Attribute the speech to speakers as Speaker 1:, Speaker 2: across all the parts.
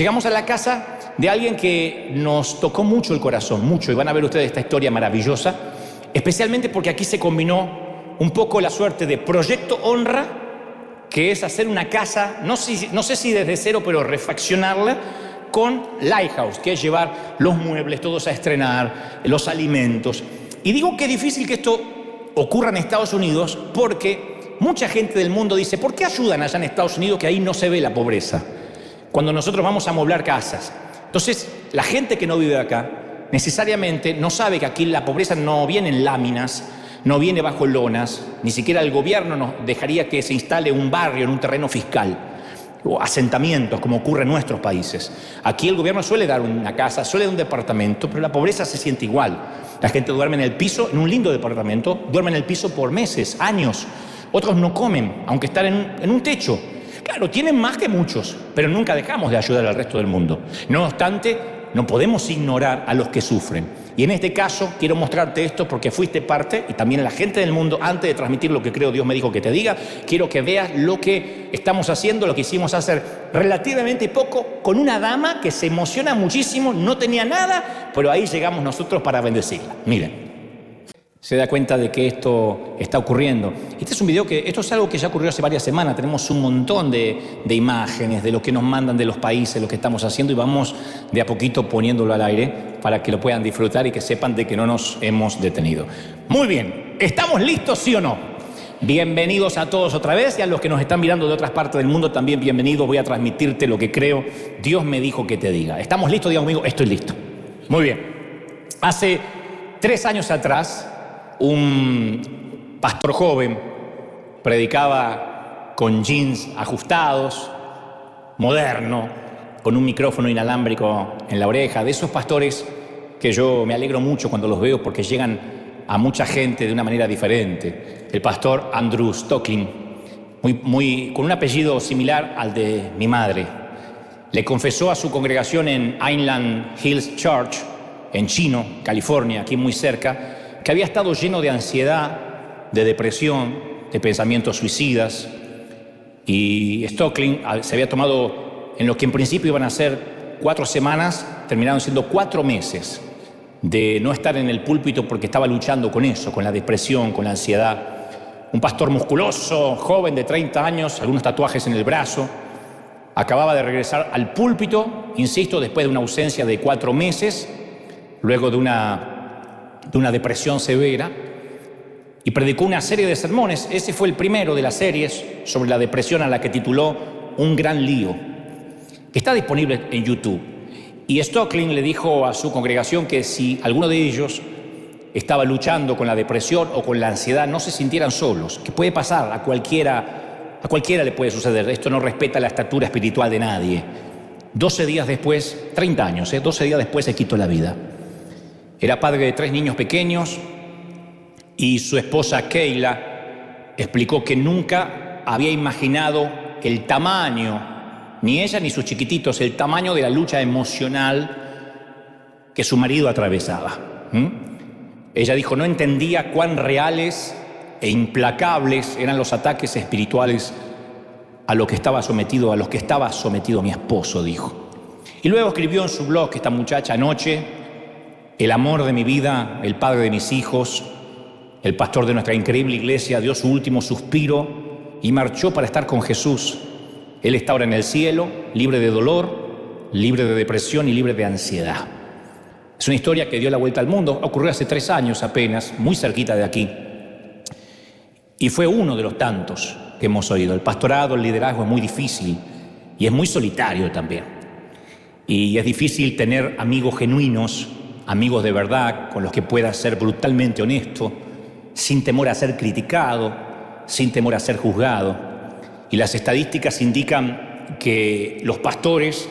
Speaker 1: Llegamos a la casa de alguien que nos tocó mucho el corazón, mucho, y van a ver ustedes esta historia maravillosa, especialmente porque aquí se combinó un poco la suerte de Proyecto Honra, que es hacer una casa, no sé si desde cero, pero refaccionarla, con Lighthouse, que es llevar los muebles todos a estrenar, los alimentos. Y digo que es difícil que esto ocurra en Estados Unidos porque mucha gente del mundo dice, ¿por qué ayudan allá en Estados Unidos que ahí no se ve la pobreza? Cuando nosotros vamos a amoblar casas. Entonces, la gente que no vive acá necesariamente no sabe que aquí la pobreza no viene en láminas, no viene bajo lonas, ni siquiera el gobierno nos dejaría que se instale un barrio en un terreno fiscal o asentamientos como ocurre en nuestros países. Aquí el gobierno suele dar una casa, suele dar un departamento, pero la pobreza se siente igual. La gente duerme en el piso, en un lindo departamento, duerme en el piso por meses, años. Otros no comen, aunque están en un techo. Claro, tienen más que muchos, pero nunca dejamos de ayudar al resto del mundo. No obstante, no podemos ignorar a los que sufren. Y en este caso quiero mostrarte esto porque fuiste parte, y también la gente del mundo, antes de transmitir lo que creo Dios me dijo que te diga, quiero que veas lo que estamos haciendo, lo que hicimos hacer relativamente poco, con una dama que se emociona muchísimo, no tenía nada, pero ahí llegamos nosotros para bendecirla. Miren. Se da cuenta de que esto está ocurriendo. Este es un video esto es algo que ya ocurrió hace varias semanas. Tenemos un montón de imágenes de lo que nos mandan de los países, lo que estamos haciendo, y vamos de a poquito poniéndolo al aire para que lo puedan disfrutar y que sepan de que no nos hemos detenido. Muy bien, ¿estamos listos, sí o no? Bienvenidos a todos otra vez, y a los que nos están mirando de otras partes del mundo también bienvenidos. Voy a transmitirte lo que creo Dios me dijo que te diga. ¿Estamos listos? Diga conmigo, estoy listo. Muy bien. Hace 3 años atrás, un pastor joven predicaba con jeans ajustados, moderno, con un micrófono inalámbrico en la oreja, de esos pastores que yo me alegro mucho cuando los veo porque llegan a mucha gente de una manera diferente. El pastor Andrew Stocklin, con un apellido similar al de mi madre, le confesó a su congregación en Inland Hills Church, en Chino, California, aquí muy cerca, que había estado lleno de ansiedad, de depresión, de pensamientos suicidas. Y Stocklin se había tomado, en lo que en principio iban a ser 4 semanas, terminaron siendo 4 meses de no estar en el púlpito porque estaba luchando con eso, con la depresión, con la ansiedad. Un pastor musculoso, joven de 30 años, algunos tatuajes en el brazo, acababa de regresar al púlpito, insisto, después de una ausencia de 4 meses, luego de una depresión severa, y predicó una serie de sermones. Ese fue el primero de las series sobre la depresión, a la que tituló Un gran lío, que está disponible en YouTube. Y Stocklin le dijo a su congregación que si alguno de ellos estaba luchando con la depresión o con la ansiedad, no se sintieran solos, que puede pasar, a cualquiera le puede suceder. Esto no respeta la estatura espiritual de nadie. 12 días después, 30 años, 12 días después se quitó la vida. Era padre de 3 niños pequeños, y su esposa Kayla explicó que nunca había imaginado el tamaño, ni ella ni sus chiquititos, el tamaño de la lucha emocional que su marido atravesaba. Ella dijo, no entendía cuán reales e implacables eran los ataques espirituales a los que estaba sometido mi esposo, dijo. Y luego escribió en su blog, esta muchacha, anoche, el amor de mi vida, el padre de mis hijos, el pastor de nuestra increíble iglesia, dio su último suspiro y marchó para estar con Jesús. Él está ahora en el cielo, libre de dolor, libre de depresión y libre de ansiedad. Es una historia que dio la vuelta al mundo. Ocurrió hace 3 años apenas, muy cerquita de aquí. Y fue uno de los tantos que hemos oído. El pastorado, el liderazgo es muy difícil y es muy solitario también. Y es difícil tener amigos genuinos, amigos de verdad, con los que puedas ser brutalmente honesto, sin temor a ser criticado, sin temor a ser juzgado. Y las estadísticas indican que los pastores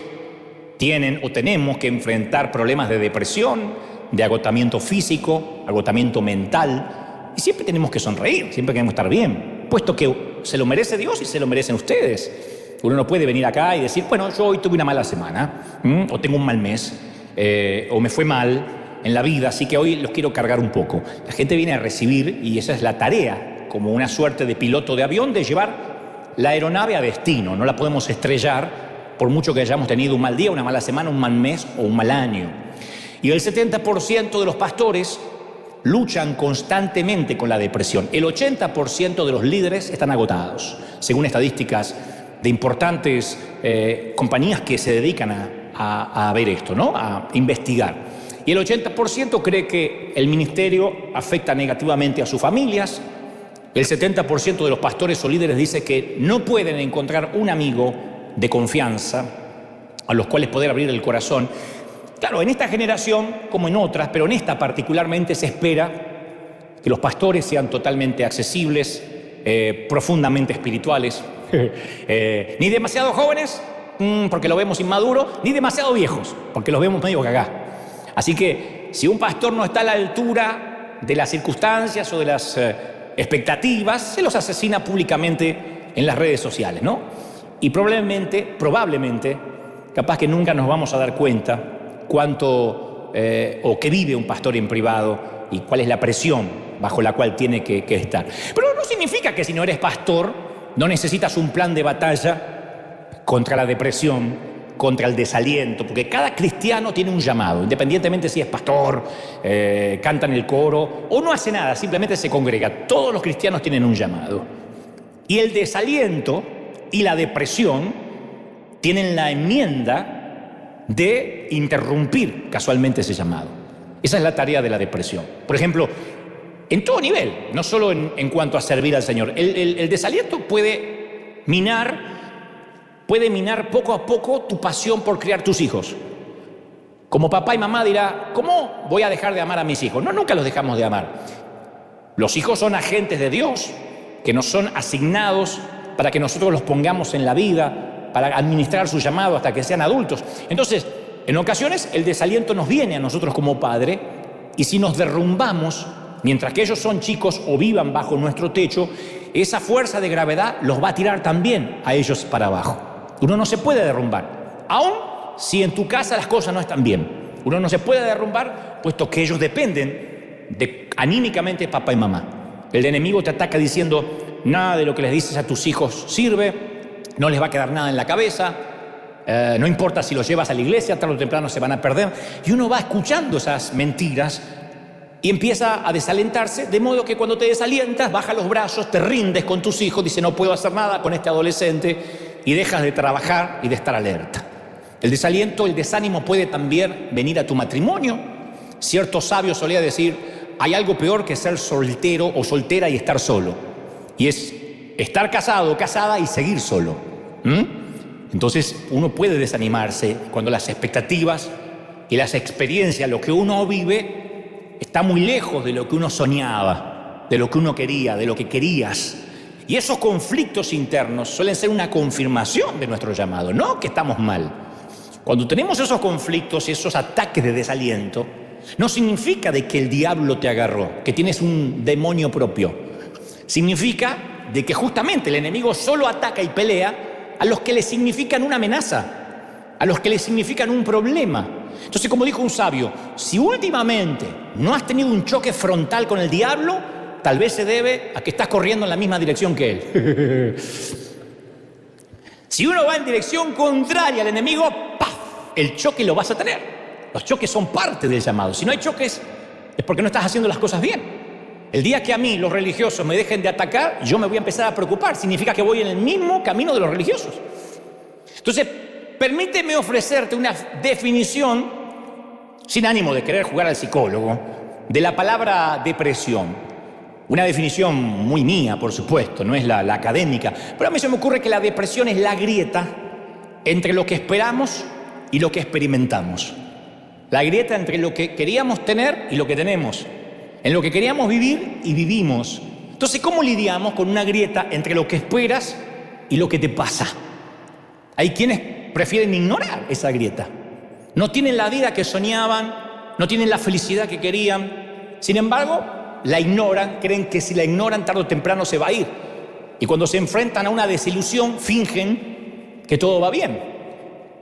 Speaker 1: tienen o tenemos que enfrentar problemas de depresión, de agotamiento físico, agotamiento mental, y siempre tenemos que sonreír, siempre queremos estar bien, puesto que se lo merece Dios y se lo merecen ustedes. Uno no puede venir acá y decir, bueno, yo hoy tuve una mala semana, o tengo un mal mes, o me fue mal en la vida, así que hoy los quiero cargar un poco. La gente viene a recibir, y esa es la tarea, como una suerte de piloto de avión, de llevar la aeronave a destino. No la podemos estrellar por mucho que hayamos tenido un mal día, una mala semana, un mal mes o un mal año. Y el 70% de los pastores luchan constantemente con la depresión. El 80% de los líderes están agotados, según estadísticas de importantes compañías que se dedican a ver esto, ¿no? A investigar. Y el 80% cree que el ministerio afecta negativamente a sus familias. El 70% de los pastores o líderes dice que no pueden encontrar un amigo de confianza a los cuales poder abrir el corazón. Claro, en esta generación, como en otras, pero en esta particularmente, se espera que los pastores sean totalmente accesibles, profundamente espirituales, ni demasiado jóvenes, porque lo vemos inmaduro, ni demasiado viejos, porque los vemos medio cagá. Así que si un pastor no está a la altura de las circunstancias o de las expectativas, se los asesina públicamente en las redes sociales, ¿no? Y probablemente, capaz que nunca nos vamos a dar cuenta cuánto o qué vive un pastor en privado y cuál es la presión bajo la cual tiene que estar. Pero no significa que si no eres pastor no necesitas un plan de batalla contra la depresión, contra el desaliento, porque cada cristiano tiene un llamado, independientemente si es pastor, canta en el coro o no hace nada, simplemente se congrega. Todos los cristianos tienen un llamado. Y el desaliento y la depresión tienen la enmienda de interrumpir casualmente ese llamado. Esa es la tarea de la depresión. Por ejemplo, en todo nivel, no solo en cuanto a servir al Señor. El desaliento puede minar poco a poco tu pasión por criar tus hijos. Como papá y mamá dirá, ¿cómo voy a dejar de amar a mis hijos? No, nunca los dejamos de amar. Los hijos son agentes de Dios, que nos son asignados para que nosotros los pongamos en la vida, para administrar su llamado hasta que sean adultos. Entonces, en ocasiones el desaliento nos viene a nosotros como padre, y si nos derrumbamos mientras que ellos son chicos o vivan bajo nuestro techo, esa fuerza de gravedad los va a tirar también a ellos para abajo. Uno no se puede derrumbar, aun si en tu casa las cosas no están bien. Uno no se puede derrumbar puesto que ellos dependen de anímicamente papá y mamá. El enemigo te ataca diciendo, nada de lo que les dices a tus hijos sirve, no les va a quedar nada en la cabeza, no importa si los llevas a la iglesia, tarde o temprano se van a perder. Y uno va escuchando esas mentiras y empieza a desalentarse, de modo que cuando te desalientas, bajas los brazos, te rindes con tus hijos, dices no puedo hacer nada con este adolescente, y dejas de trabajar y de estar alerta. El desaliento, el desánimo puede también venir a tu matrimonio. Cierto sabio solía decir, hay algo peor que ser soltero o soltera y estar solo, y es estar casado o casada y seguir solo. Entonces uno puede desanimarse cuando las expectativas y las experiencias, lo que uno vive, está muy lejos de lo que uno soñaba, de lo que uno quería, de lo que querías. Y esos conflictos internos suelen ser una confirmación de nuestro llamado, no que estamos mal. Cuando tenemos esos conflictos y esos ataques de desaliento, no significa de que el diablo te agarró, que tienes un demonio propio. Significa de que justamente el enemigo solo ataca y pelea a los que le significan una amenaza, a los que le significan un problema. Entonces, como dijo un sabio, si últimamente no has tenido un choque frontal con el diablo, tal vez se debe a que estás corriendo en la misma dirección que él. Si uno va en dirección contraria al enemigo, ¡paf!, el choque lo vas a tener. Los choques son parte del llamado. Si no hay choques, es porque no estás haciendo las cosas bien. El día que a mí los religiosos me dejen de atacar, yo me voy a empezar a preocupar. Significa que voy en el mismo camino de los religiosos. Entonces, permíteme ofrecerte una definición, sin ánimo de querer jugar al psicólogo, de la palabra depresión. Una definición muy mía, por supuesto, no es la académica. Pero a mí se me ocurre que la depresión es la grieta entre lo que esperamos y lo que experimentamos. La grieta entre lo que queríamos tener y lo que tenemos. En lo que queríamos vivir y vivimos. Entonces, ¿cómo lidiamos con una grieta entre lo que esperas y lo que te pasa? Hay quienes prefieren ignorar esa grieta. No tienen la vida que soñaban, no tienen la felicidad que querían. Sin embargo, la ignoran, creen que si la ignoran tarde o temprano se va a ir. Y cuando se enfrentan a una desilusión, fingen que todo va bien.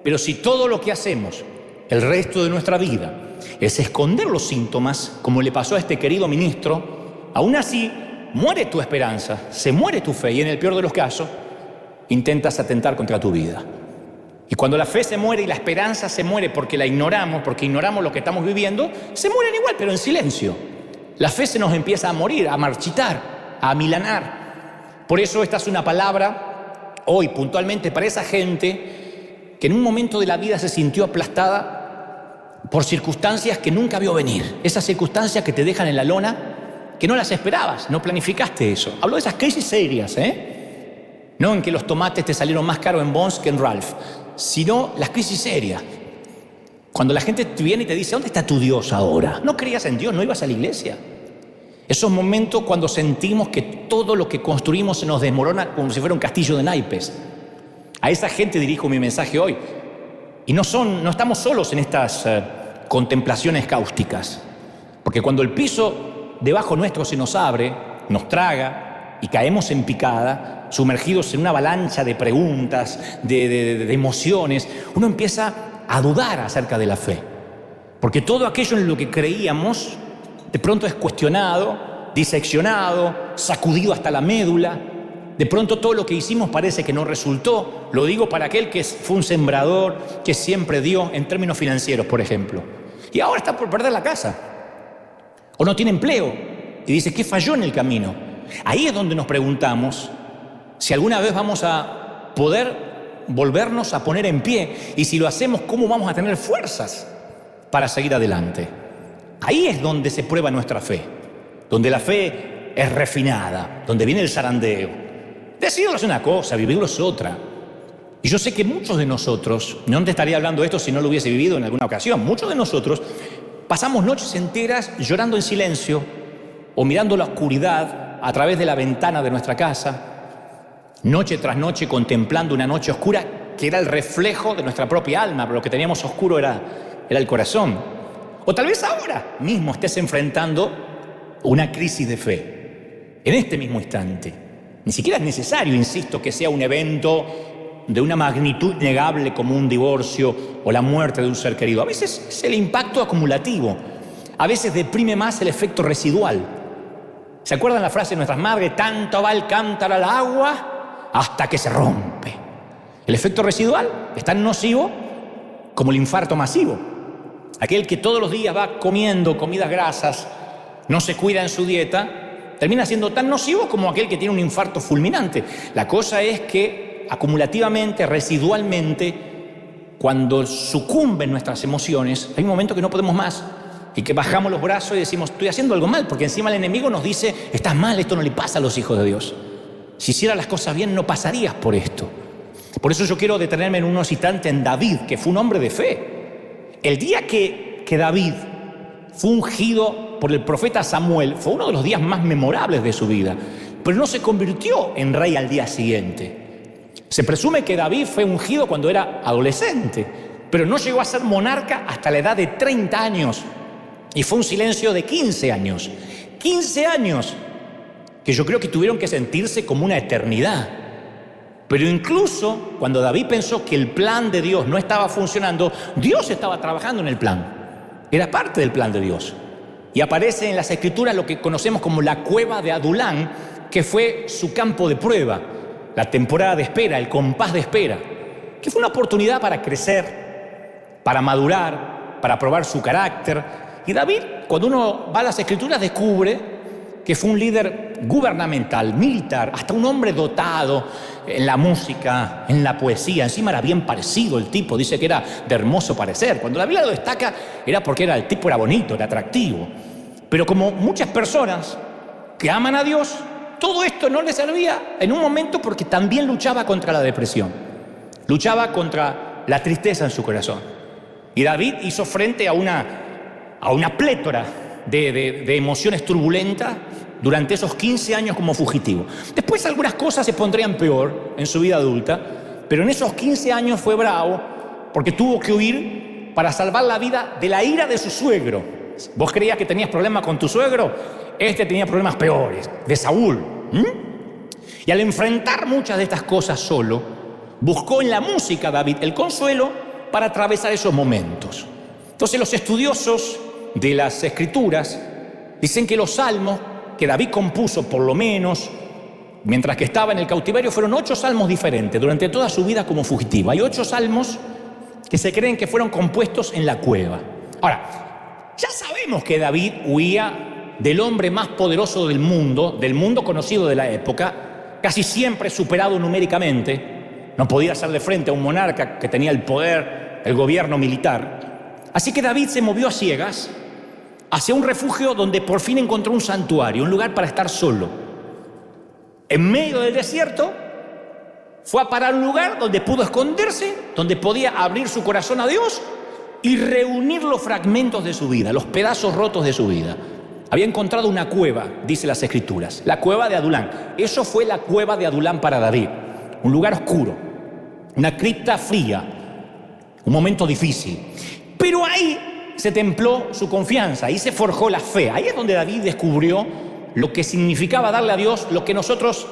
Speaker 1: Pero si todo lo que hacemos el resto de nuestra vida es esconder los síntomas, como le pasó a este querido ministro, aún así muere tu esperanza, se muere tu fe y en el peor de los casos intentas atentar contra tu vida. Y cuando la fe se muere y la esperanza se muere porque la ignoramos, porque ignoramos lo que estamos viviendo, se mueren igual, pero en silencio. La fe se nos empieza a morir, a marchitar, a amilanar. Por eso esta es una palabra hoy puntualmente para esa gente que en un momento de la vida se sintió aplastada por circunstancias que nunca vio venir. Esas circunstancias que te dejan en la lona, que no las esperabas, no planificaste eso. Hablo de esas crisis serias, no en que los tomates te salieron más caros en Bonds que en Ralph, sino las crisis serias. Cuando la gente te viene y te dice, ¿dónde está tu Dios ahora? ¿No creías en Dios? ¿No ibas a la iglesia? Esos momentos cuando sentimos que todo lo que construimos se nos desmorona como si fuera un castillo de naipes. A esa gente dirijo mi mensaje hoy. Y no estamos solos en estas contemplaciones cáusticas. Porque cuando el piso debajo nuestro se nos abre, nos traga y caemos en picada, sumergidos en una avalancha de preguntas, de emociones, uno empieza a dudar acerca de la fe. Porque todo aquello en lo que creíamos, de pronto es cuestionado, diseccionado, sacudido hasta la médula. De pronto todo lo que hicimos parece que no resultó. Lo digo para aquel que fue un sembrador, que siempre dio en términos financieros, por ejemplo. Y ahora está por perder la casa. O no tiene empleo. Y dice, ¿qué falló en el camino? Ahí es donde nos preguntamos si alguna vez vamos a poder volvernos a poner en pie. Y si lo hacemos, ¿cómo vamos a tener fuerzas para seguir adelante? Ahí es donde se prueba nuestra fe. Donde la fe es refinada. Donde viene el zarandeo. Decidirlo es una cosa, vivirlo es otra. Y yo sé que muchos de nosotros, no te estaría hablando de esto si no lo hubiese vivido en alguna ocasión, muchos de nosotros pasamos noches enteras llorando en silencio o mirando la oscuridad a través de la ventana de nuestra casa, noche tras noche contemplando una noche oscura que era el reflejo de nuestra propia alma, pero lo que teníamos oscuro era el corazón. O tal vez ahora mismo estés enfrentando una crisis de fe, en este mismo instante. Ni siquiera es necesario, insisto, que sea un evento de una magnitud innegable como un divorcio o la muerte de un ser querido. A veces es el impacto acumulativo, a veces deprime más el efecto residual. ¿Se acuerdan la frase de nuestras madres? Tanto va el cántaro al agua hasta que se rompe. El efecto residual es tan nocivo como el infarto masivo. Aquel que todos los días va comiendo comidas grasas, no se cuida en su dieta, termina siendo tan nocivo como aquel que tiene un infarto fulminante. La cosa es que acumulativamente, residualmente, cuando sucumben nuestras emociones, hay un momento que no podemos más y que bajamos los brazos y decimos, estoy haciendo algo mal, porque encima el enemigo nos dice, estás mal, esto no le pasa a los hijos de Dios. Si hicieras las cosas bien, no pasarías por esto. Por eso yo quiero detenerme en unos instantes en David, que fue un hombre de fe. El día que David fue ungido por el profeta Samuel, fue uno de los días más memorables de su vida, pero no se convirtió en rey al día siguiente. Se presume que David fue ungido cuando era adolescente, pero no llegó a ser monarca hasta la edad de 30 años. Y fue un silencio de 15 años. 15 años que yo creo que tuvieron que sentirse como una eternidad. Pero incluso cuando David pensó que el plan de Dios no estaba funcionando, Dios estaba trabajando en el plan. Era parte del plan de Dios. Y aparece en las Escrituras lo que conocemos como la cueva de Adulán, que fue su campo de prueba, la temporada de espera, el compás de espera, que fue una oportunidad para crecer, para madurar, para probar su carácter. Y David, cuando uno va a las Escrituras, descubre que fue un líder gubernamental, militar, hasta un hombre dotado en la música, en la poesía. Encima era bien parecido el tipo, dice que era de hermoso parecer. Cuando la Biblia lo destaca era porque el tipo era bonito, era atractivo. Pero como muchas personas que aman a Dios, todo esto no le servía en un momento porque también luchaba contra la depresión. Luchaba contra la tristeza en su corazón. Y David hizo frente a una plétora de emociones turbulentas durante esos 15 años como fugitivo. Después algunas cosas se pondrían peor en su vida adulta, pero en esos 15 años fue bravo porque tuvo que huir para salvar la vida de la ira de su suegro. ¿Vos creías que tenías problemas con tu suegro? Este tenía problemas peores, de Saúl. Y al enfrentar muchas de estas cosas solo, buscó en la música David el consuelo para atravesar esos momentos. Entonces los estudiosos de las Escrituras dicen que los salmos que David compuso, por lo menos Mientras que estaba en el cautiverio, fueron 8 salmos diferentes durante toda su vida como fugitivo. Hay 8 salmos que se creen que fueron compuestos en la cueva. Ahora, ya sabemos que David huía del hombre más poderoso del mundo conocido de la época, casi siempre superado numéricamente. No podía hacerle frente a un monarca que tenía el poder, el gobierno militar. Así que David se movió a ciegas hacia un refugio donde por fin encontró un santuario, un lugar para estar solo. En medio del desierto, fue a parar a un lugar donde pudo esconderse, donde podía abrir su corazón a Dios y reunir los fragmentos de su vida, los pedazos rotos de su vida. Había encontrado una cueva, dice las Escrituras, la cueva de Adulán. Eso fue la cueva de Adulán para David, un lugar oscuro, una cripta fría, un momento difícil. Pero ahí se templó su confianza, ahí se forjó la fe. Ahí es donde David descubrió lo que significaba darle a Dios lo que nosotros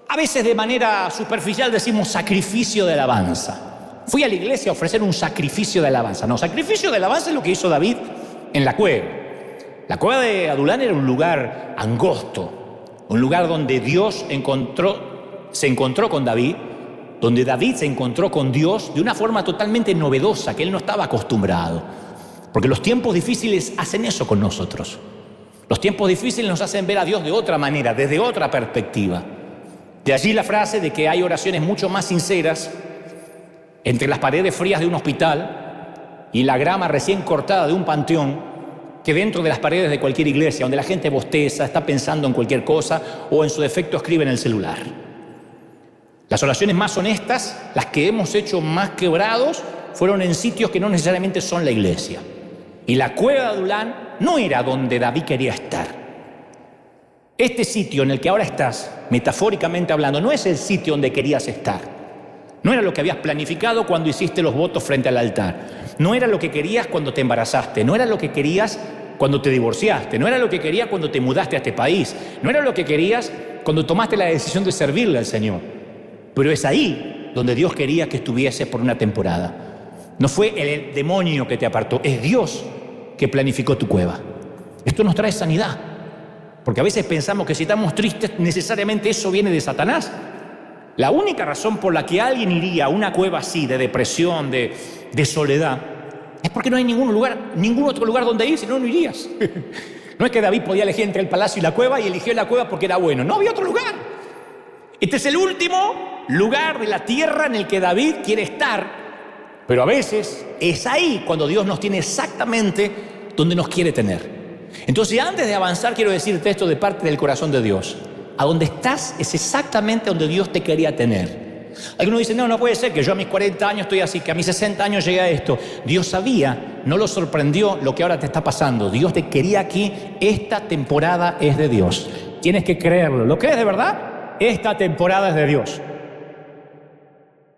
Speaker 1: a veces de manera superficial decimos sacrificio de alabanza. Fui a la iglesia a ofrecer un sacrificio de alabanza. No, sacrificio de alabanza es lo que hizo David en la cueva. La cueva de Adulán era un lugar angosto, un lugar donde Dios se encontró con David, donde David se encontró con Dios de una forma totalmente novedosa, que él no estaba acostumbrado. Porque los tiempos difíciles hacen eso con nosotros. Los tiempos difíciles nos hacen ver a Dios de otra manera, desde otra perspectiva. De allí la frase de que hay oraciones mucho más sinceras entre las paredes frías de un hospital y la grama recién cortada de un panteón que dentro de las paredes de cualquier iglesia, donde la gente bosteza, está pensando en cualquier cosa o en su defecto escribe en el celular. Las oraciones más honestas, las que hemos hecho más quebrados, fueron en sitios que no necesariamente son la iglesia. Y la cueva de Adulán no era donde David quería estar. Este sitio en el que ahora estás, metafóricamente hablando, no es el sitio donde querías estar. No era lo que habías planificado cuando hiciste los votos frente al altar. No era lo que querías cuando te embarazaste. No era lo que querías cuando te divorciaste. No era lo que querías cuando te mudaste a este país. No era lo que querías cuando tomaste la decisión de servirle al Señor. Pero es ahí donde Dios quería que estuvieses por una temporada. No fue el demonio que te apartó, es Dios que planificó tu cueva. Esto nos trae sanidad. Porque a veces pensamos que si estamos tristes, necesariamente eso viene de Satanás. La única razón por la que alguien iría a una cueva así, de depresión, de soledad, es porque no hay ningún otro lugar donde ir, si no, no irías. No es que David podía elegir entre el palacio y la cueva y eligió la cueva porque era bueno. No había otro lugar. Este es el último lugar de la tierra en el que David quiere estar. Pero a veces es ahí cuando Dios nos tiene exactamente donde nos quiere tener. Entonces, antes de avanzar, quiero decirte esto de parte del corazón de Dios. A donde estás es exactamente donde Dios te quería tener. Algunos dicen, no puede ser que yo a mis 40 años estoy así, que a mis 60 años llegué a esto. Dios sabía, no lo sorprendió lo que ahora te está pasando. Dios te quería aquí, esta temporada es de Dios. Tienes que creerlo. ¿Lo crees de verdad? Esta temporada es de Dios.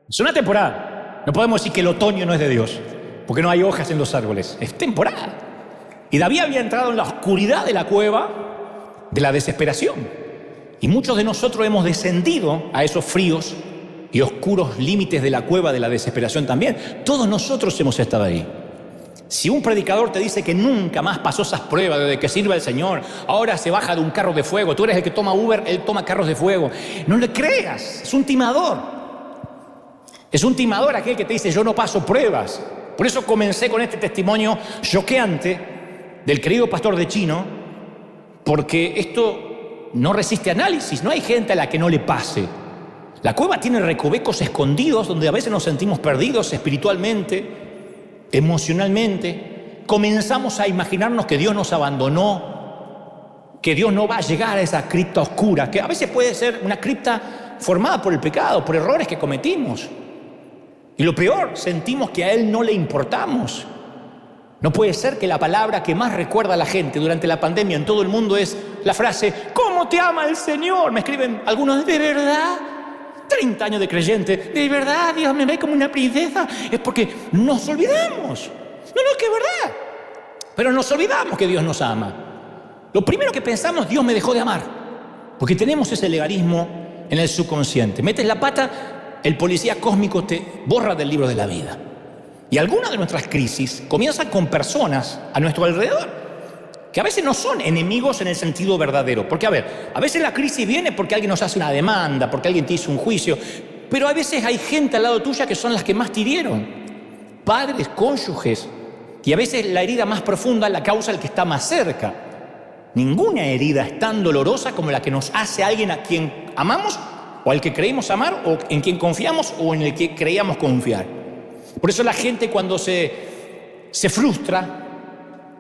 Speaker 1: Es una temporada. No podemos decir que el otoño no es de Dios, porque no hay hojas en los árboles. Es temporada. Y David había entrado en la oscuridad de la cueva de la desesperación. Y muchos de nosotros hemos descendido a esos fríos y oscuros límites de la cueva de la desesperación también. Todos nosotros hemos estado ahí. Si un predicador te dice que nunca más pasó esas pruebas desde que sirve al Señor, ahora se baja de un carro de fuego, tú eres el que toma Uber, él toma carros de fuego, no le creas, es un timador. Es un timador aquel que te dice yo no paso pruebas. Por eso comencé con este testimonio choqueante del querido pastor de Chino, porque esto no resiste análisis, no hay gente a la que no le pase. La cueva tiene recovecos escondidos donde a veces nos sentimos perdidos espiritualmente, emocionalmente. Comenzamos a imaginarnos que Dios nos abandonó, que Dios no va a llegar a esa cripta oscura, que a veces puede ser una cripta formada por el pecado, por errores que cometimos. Y lo peor, sentimos que a Él no le importamos. No puede ser que la palabra que más recuerda a la gente durante la pandemia en todo el mundo es la frase ¿cómo te ama el Señor? Me escriben algunos, ¿de verdad? 30 años de creyente, ¿de verdad Dios me ve como una princesa? Es porque nos olvidamos. No, que es verdad. Pero nos olvidamos que Dios nos ama. Lo primero que pensamos, Dios me dejó de amar. Porque tenemos ese legalismo en el subconsciente. Metes la pata, el policía cósmico te borra del libro de la vida. Y algunas de nuestras crisis comienzan con personas a nuestro alrededor. que a veces no son enemigos en el sentido verdadero. Porque, a ver, a veces la crisis viene porque alguien nos hace una demanda, porque alguien te hizo un juicio, pero a veces hay gente al lado tuya que son las que más te hirieron. Padres, cónyuges. Y a veces la herida más profunda la causa el que está más cerca. Ninguna herida es tan dolorosa como la que nos hace alguien a quien amamos, o al que creímos amar, o en quien confiamos, o en el que creíamos confiar. Por eso la gente cuando se frustra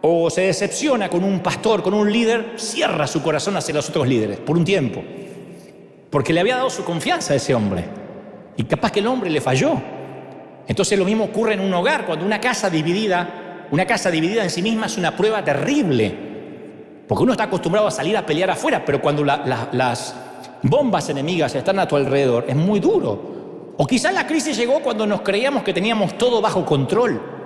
Speaker 1: o se decepciona con un pastor, con un líder, cierra su corazón hacia los otros líderes por un tiempo, porque le había dado su confianza a ese hombre y capaz que el hombre le falló. Entonces lo mismo ocurre en un hogar, cuando una casa dividida en sí misma es una prueba terrible, porque uno está acostumbrado a salir a pelear afuera, pero cuando las bombas enemigas están a tu alrededor es muy duro. O quizás la crisis llegó cuando nos creíamos que teníamos todo bajo control.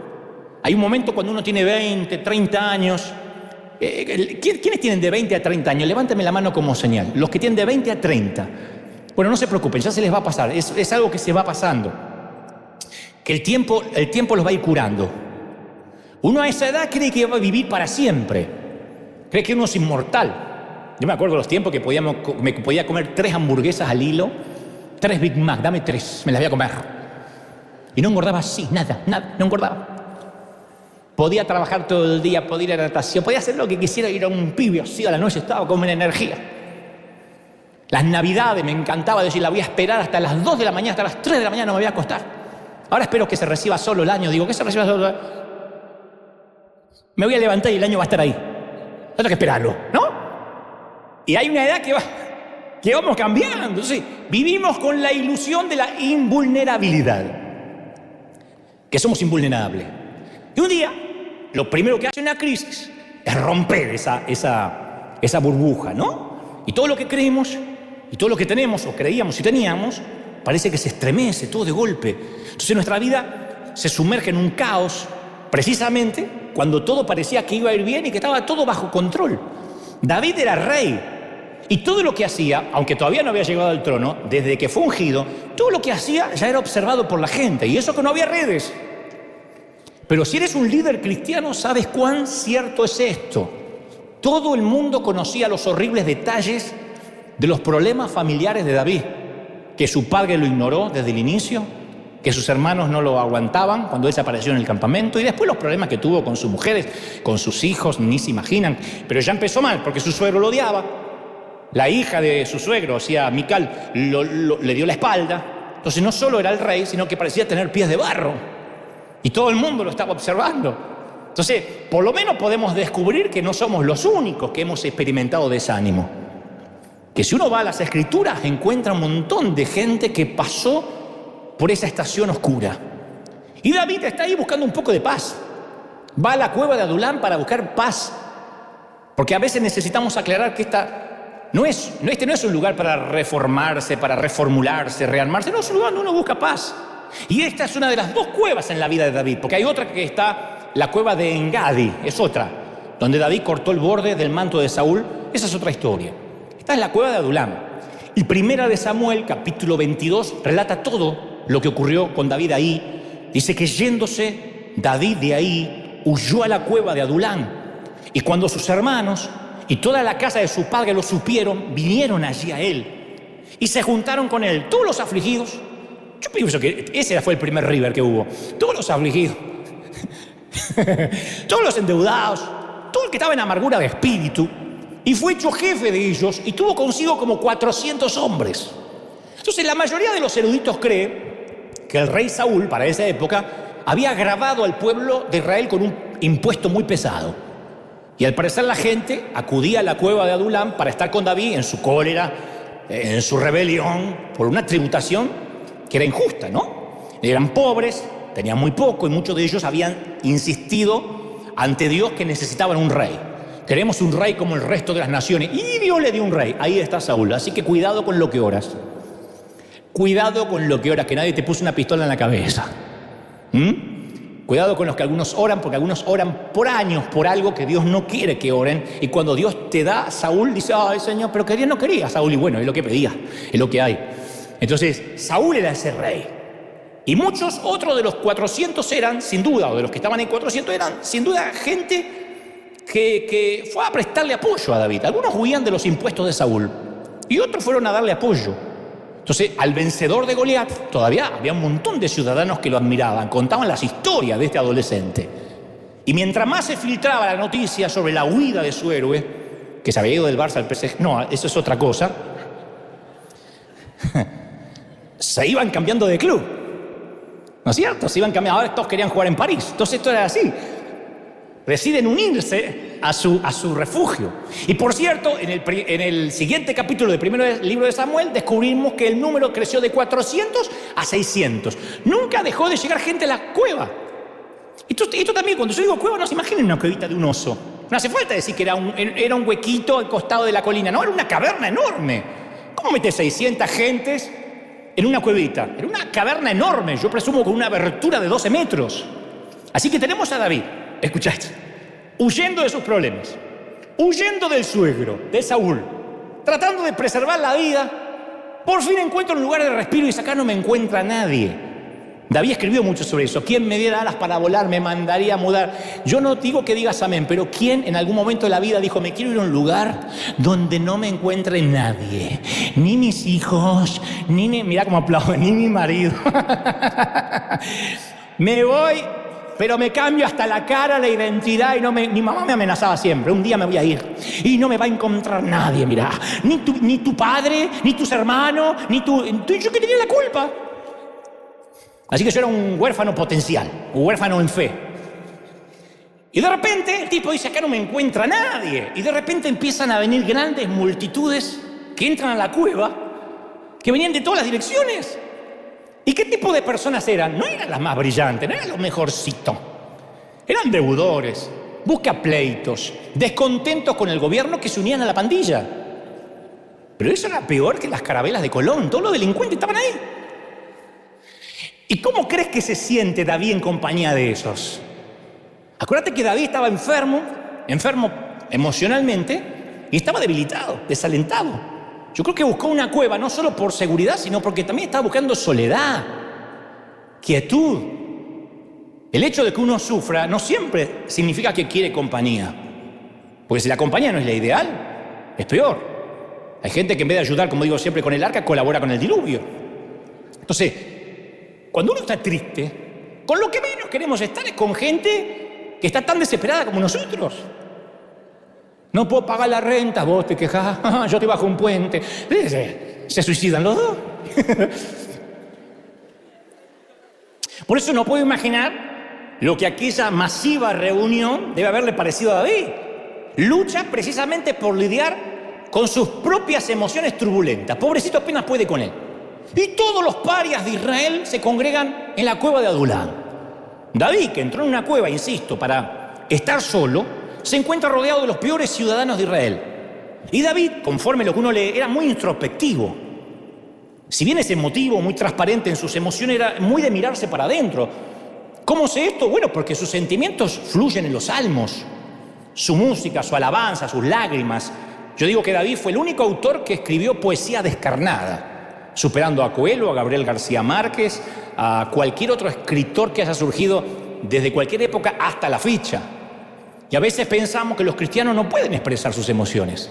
Speaker 1: Hay un momento cuando uno tiene 20, 30 años. ¿Quiénes tienen de 20 a 30 años? Levántame la mano como señal. Los que tienen de 20 a 30. Bueno, no se preocupen, ya se les va a pasar. Es algo que se va pasando. Que el tiempo los va a ir curando. Uno a esa edad cree que va a vivir para siempre. Cree que uno es inmortal. Yo me acuerdo de los tiempos que me podía comer 3 hamburguesas al hilo, 3 Big Mac, dame 3, me las voy a comer. Y no engordaba así, nada, no engordaba. Podía trabajar todo el día, podía ir a natación, podía hacer lo que quisiera, ir a un pibio así a la noche, estaba con una energía. Las navidades me encantaba decir, la voy a esperar hasta las 2 de la mañana, hasta las 3 de la mañana no me voy a acostar. Ahora espero que se reciba solo el año, digo, que se reciba solo. Me voy a levantar y el año va a estar ahí. Tengo que esperarlo, ¿no? Y hay una edad que vamos cambiando. Entonces, vivimos con la ilusión de la invulnerabilidad. Que somos invulnerables. Y un día, lo primero que hace una crisis es romper esa burbuja, ¿no? Y todo lo que creemos, y todo lo que tenemos, o creíamos y teníamos, parece que se estremece todo de golpe. Entonces nuestra vida se sumerge en un caos, precisamente cuando todo parecía que iba a ir bien y que estaba todo bajo control. David era rey, y todo lo que hacía, aunque todavía no había llegado al trono, desde que fue ungido, todo lo que hacía ya era observado por la gente, y eso que no había redes. Pero si eres un líder cristiano, sabes cuán cierto es esto. Todo el mundo conocía los horribles detalles de los problemas familiares de David. Que su padre lo ignoró desde el inicio, que sus hermanos no lo aguantaban cuando él se apareció en el campamento, y después los problemas que tuvo con sus mujeres, con sus hijos, ni se imaginan. Pero ya empezó mal, porque su suegro lo odiaba. La hija de su suegro, o sea, Mical, le dio la espalda. Entonces no solo era el rey, sino que parecía tener pies de barro. Y todo el mundo lo estaba observando. Entonces, por lo menos podemos descubrir que no somos los únicos que hemos experimentado desánimo. Que si uno va a las Escrituras, encuentra un montón de gente que pasó por esa estación oscura. Y David está ahí buscando un poco de paz. Va a la cueva de Adulán para buscar paz. Porque a veces necesitamos aclarar que este no es un lugar para reformarse, para reformularse, rearmarse. No, es un lugar donde uno busca paz. Y esta es una de las 2 cuevas en la vida de David, porque hay otra que está, la cueva de Engadi, es otra, donde David cortó el borde del manto de Saúl. Esa es otra historia. Esta es la cueva de Adulam. Y Primera de Samuel, capítulo 22, relata todo lo que ocurrió con David ahí. Dice que yéndose David de ahí, huyó a la cueva de Adulam. Y cuando sus hermanos y toda la casa de su padre lo supieron, vinieron allí a él. Y se juntaron con él todos los afligidos. Yo pienso que ese fue el primer River que hubo. Todos los afligidos, todos los endeudados, todo el que estaba en amargura de espíritu, y fue hecho jefe de ellos y tuvo consigo como 400 hombres. Entonces la mayoría de los eruditos cree que el rey Saúl, para esa época, había agravado al pueblo de Israel con un impuesto muy pesado. Y al parecer la gente acudía a la cueva de Adulam para estar con David en su cólera, en su rebelión, por una tributación que era injusta, ¿no? Eran pobres, tenían muy poco, y muchos de ellos habían insistido ante Dios que necesitaban un rey. Queremos un rey como el resto de las naciones. Y Dios le dio un rey. Ahí está Saúl. Así que cuidado con lo que oras. Cuidado con lo que oras, que nadie te puso una pistola en la cabeza. Cuidado con los que algunos oran, porque algunos oran por años por algo que Dios no quiere que oren. Y cuando Dios te da, Saúl dice, ay Señor, pero quería, no quería Saúl. Y bueno, es lo que pedía, es lo que hay. Entonces, Saúl era ese rey. Y muchos otros de los 400 eran, sin duda, o de los que estaban en 400 eran, sin duda, gente que fue a prestarle apoyo a David. Algunos huían de los impuestos de Saúl y otros fueron a darle apoyo. Entonces, al vencedor de Goliat, todavía había un montón de ciudadanos que lo admiraban, contaban las historias de este adolescente. Y mientras más se filtraba la noticia sobre la huida de su héroe, que se había ido del Barça al PSG, no, eso es otra cosa, se iban cambiando de club. ¿No es cierto? Se iban cambiando, ahora todos querían jugar en París. Entonces esto era así. Deciden unirse a su refugio. Y por cierto, en el siguiente capítulo del primer libro de Samuel descubrimos que el número creció de 400 a 600. Nunca dejó de llegar gente a la cueva. Esto también, cuando yo digo cueva, no se imaginen una cuevita de un oso. No hace falta decir que era un huequito al costado de la colina. No, era una caverna enorme. ¿Cómo metes 600 gentes en una cuevita? Era una caverna enorme, yo presumo con una abertura de 12 metros. Así que tenemos a David, escuchad, huyendo de sus problemas, huyendo del suegro, de Saúl, tratando de preservar la vida. Por fin encuentra un lugar de respiro y dice: acá no me encuentra nadie. David escribió mucho sobre eso. ¿Quién me diera alas para volar me mandaría a mudar? Yo no digo que digas amén, pero ¿quién en algún momento de la vida dijo: me quiero ir a un lugar donde no me encuentre nadie? Ni mis hijos, mirá cómo aplauden, ni mi marido. Me voy, pero me cambio hasta la cara, la identidad, y mi mamá me amenazaba siempre: un día me voy a ir y no me va a encontrar nadie, mirá. Ni tu padre, ni tus hermanos, yo que tenía la culpa. Así que yo era un huérfano potencial, un huérfano en fe. Y de repente el tipo dice: acá no me encuentra nadie. Y de repente empiezan a venir grandes multitudes que entran a la cueva, que venían de todas las direcciones. ¿Y qué tipo de personas eran? No eran las más brillantes, no eran los mejorcitos. Eran deudores, buscapleitos, descontentos con el gobierno, que se unían a la pandilla. Pero eso era peor que las carabelas de Colón. Todos los delincuentes estaban ahí. ¿Y cómo crees que se siente David en compañía de esos? Acuérdate que David estaba enfermo emocionalmente, y estaba debilitado, desalentado. Yo creo que buscó una cueva no solo por seguridad, sino porque también estaba buscando soledad, quietud. El hecho de que uno sufra no siempre significa que quiere compañía. Porque si la compañía no es la ideal, es peor. Hay gente que en vez de ayudar, como digo siempre, con el arca, colabora con el diluvio. Entonces, cuando uno está triste, con lo que menos queremos estar es con gente que está tan desesperada como nosotros. No puedo pagar la renta, vos te quejás, yo te bajo un puente. Se suicidan los dos. Por eso no puedo imaginar lo que aquella masiva reunión debe haberle parecido a David. Lucha precisamente por lidiar con sus propias emociones turbulentas. Pobrecito apenas puede con él. Y todos los parias de Israel se congregan en la cueva de Adulán. David, que entró en una cueva, insisto, para estar solo, se encuentra rodeado de los peores ciudadanos de Israel. Y David, conforme lo que uno lee, era muy introspectivo. Si bien es emotivo, muy transparente en sus emociones, era muy de mirarse para adentro. ¿Cómo sé esto? Bueno, porque sus sentimientos fluyen en los salmos. Su música, su alabanza, sus lágrimas. Yo digo que David fue el único autor que escribió poesía descarnada, superando a Coelho, a Gabriel García Márquez, a cualquier otro escritor que haya surgido desde cualquier época hasta la fecha. Y a veces pensamos que los cristianos no pueden expresar sus emociones.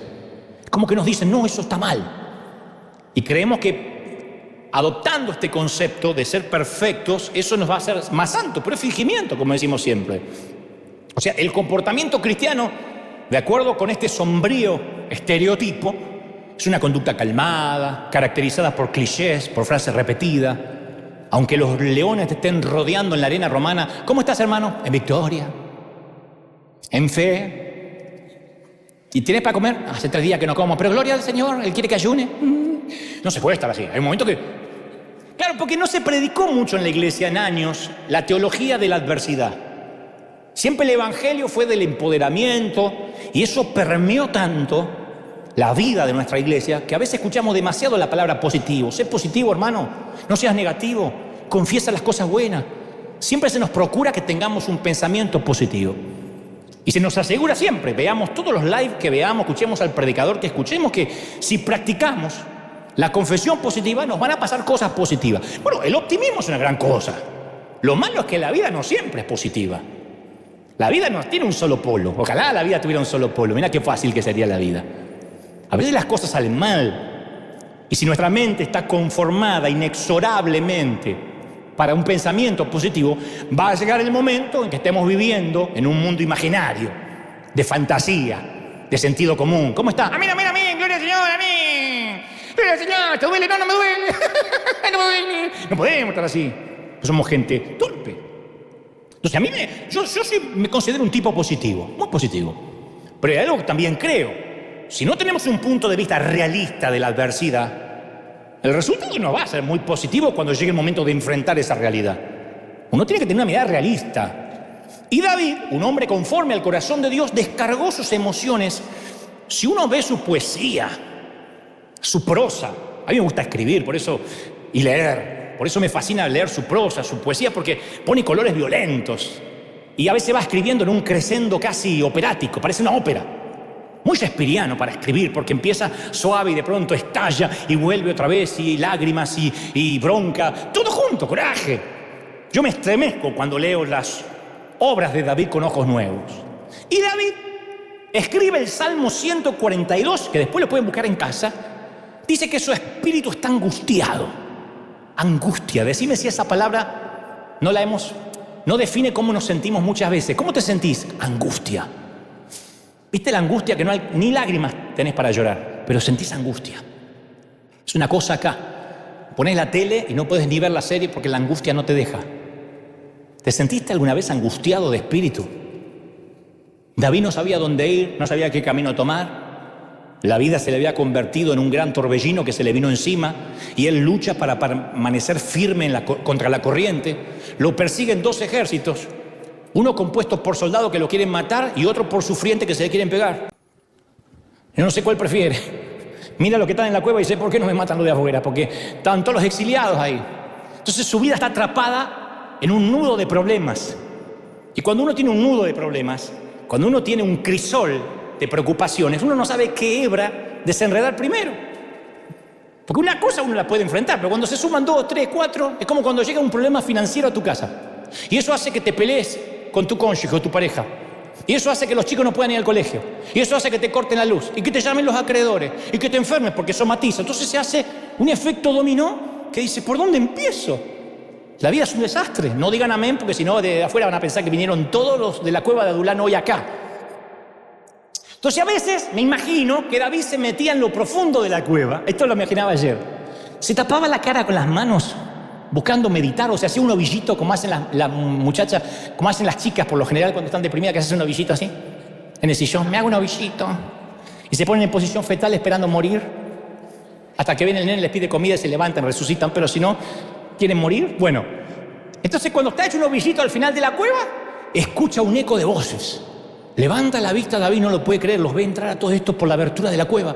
Speaker 1: Como que nos dicen: no, eso está mal. Y creemos que adoptando este concepto de ser perfectos, eso nos va a hacer más santos, pero es fingimiento, como decimos siempre. O sea, el comportamiento cristiano, de acuerdo con este sombrío estereotipo, es una conducta calmada, caracterizada por clichés, por frases repetidas. Aunque los leones te estén rodeando en la arena romana: ¿cómo estás, hermano? En victoria, en fe. ¿Y tienes para comer? Hace 3 días que no como, pero gloria al Señor, Él quiere que ayune. No se puede estar así. Hay un momento que... Claro, porque no se predicó mucho en la iglesia en años la teología de la adversidad. Siempre el evangelio fue del empoderamiento, y eso permeó tanto la vida de nuestra iglesia, que a veces escuchamos demasiado la palabra positivo. Sé positivo, hermano, no seas negativo, confiesa las cosas buenas. Siempre se nos procura que tengamos un pensamiento positivo. Y se nos asegura siempre, veamos todos los live que veamos, escuchemos al predicador que escuchemos, que si practicamos la confesión positiva nos van a pasar cosas positivas. Bueno, el optimismo es una gran cosa. Lo malo es que la vida no siempre es positiva. La vida no tiene un solo polo. Ojalá la vida tuviera un solo polo. Mira qué fácil que sería la vida. A veces las cosas salen mal. Y si nuestra mente está conformada inexorablemente para un pensamiento positivo, va a llegar el momento en que estemos viviendo en un mundo imaginario, de fantasía, de sentido común. ¿Cómo está? A mí, gloria al Señor, a mí. Gloria al Señor, ¿te duele? No, no me duele. No me duele. No podemos estar así. Pues somos gente torpe. Entonces, yo me considero un tipo positivo, muy positivo. Pero hay algo que también creo. Si no tenemos un punto de vista realista de la adversidad, el resultado no va a ser muy positivo cuando llegue el momento de enfrentar esa realidad. Uno tiene que tener una mirada realista. Y David, un hombre conforme al corazón de Dios, descargó sus emociones. Si uno ve su poesía, su prosa, a mí me gusta escribir, por eso, y leer. Por eso me fascina leer su prosa, su poesía, porque pone colores violentos. Y a veces va escribiendo en un crescendo casi operático, parece una ópera. Muy shakespeariano para escribir, porque empieza suave y de pronto estalla y vuelve otra vez, y lágrimas y bronca, todo junto, coraje. Yo me estremezco cuando leo las obras de David con ojos nuevos. Y David escribe el Salmo 142, que después lo pueden buscar en casa. Dice que su espíritu está angustiado. Angustia, decime si esa palabra no define cómo nos sentimos muchas veces. ¿Cómo te sentís? Angustia. ¿Viste la angustia que no hay ni lágrimas tenés para llorar, pero sentís angustia? Es una cosa acá. Ponés la tele y no puedes ni ver la serie porque la angustia no te deja. ¿Te sentiste alguna vez angustiado de espíritu? David no sabía dónde ir, no sabía qué camino tomar. La vida se le había convertido en un gran torbellino que se le vino encima y él lucha para permanecer firme contra la corriente. Lo persiguen dos ejércitos. Uno compuesto por soldados que lo quieren matar y otro por sufrientes que se le quieren pegar. Yo no sé cuál prefiere. Mira lo que está en la cueva y dice, ¿por qué no me matan los de afuera? Porque están todos los exiliados ahí. Entonces su vida está atrapada en un nudo de problemas. Y cuando uno tiene un nudo de problemas, cuando uno tiene un crisol de preocupaciones, uno no sabe qué hebra desenredar primero. Porque una cosa uno la puede enfrentar, pero cuando se suman 2, 3, 4, es como cuando llega un problema financiero a tu casa. Y eso hace que te pelees con tu cónyuge o tu pareja. Y eso hace que los chicos no puedan ir al colegio. Y eso hace que te corten la luz. Y que te llamen los acreedores. Y que te enfermes porque somatiza. Entonces se hace un efecto dominó que dice, ¿por dónde empiezo? La vida es un desastre. No digan amén porque si no de afuera van a pensar que vinieron todos los de la cueva de Adulán hoy acá. Entonces a veces me imagino que David se metía en lo profundo de la cueva. Esto lo imaginaba ayer. Se tapaba la cara con las manos buscando meditar, o sea, hacía un ovillito como hacen las muchachas, como hacen las chicas por lo general cuando están deprimidas, que hacen un ovillito así, en el sillón, me hago un ovillito, y se ponen en posición fetal esperando morir, hasta que viene el nene, les pide comida y se levantan, resucitan, pero si no, quieren morir. Bueno, entonces cuando está hecho un ovillito al final de la cueva, escucha un eco de voces, levanta la vista, David no lo puede creer, los ve entrar a todos estos por la abertura de la cueva,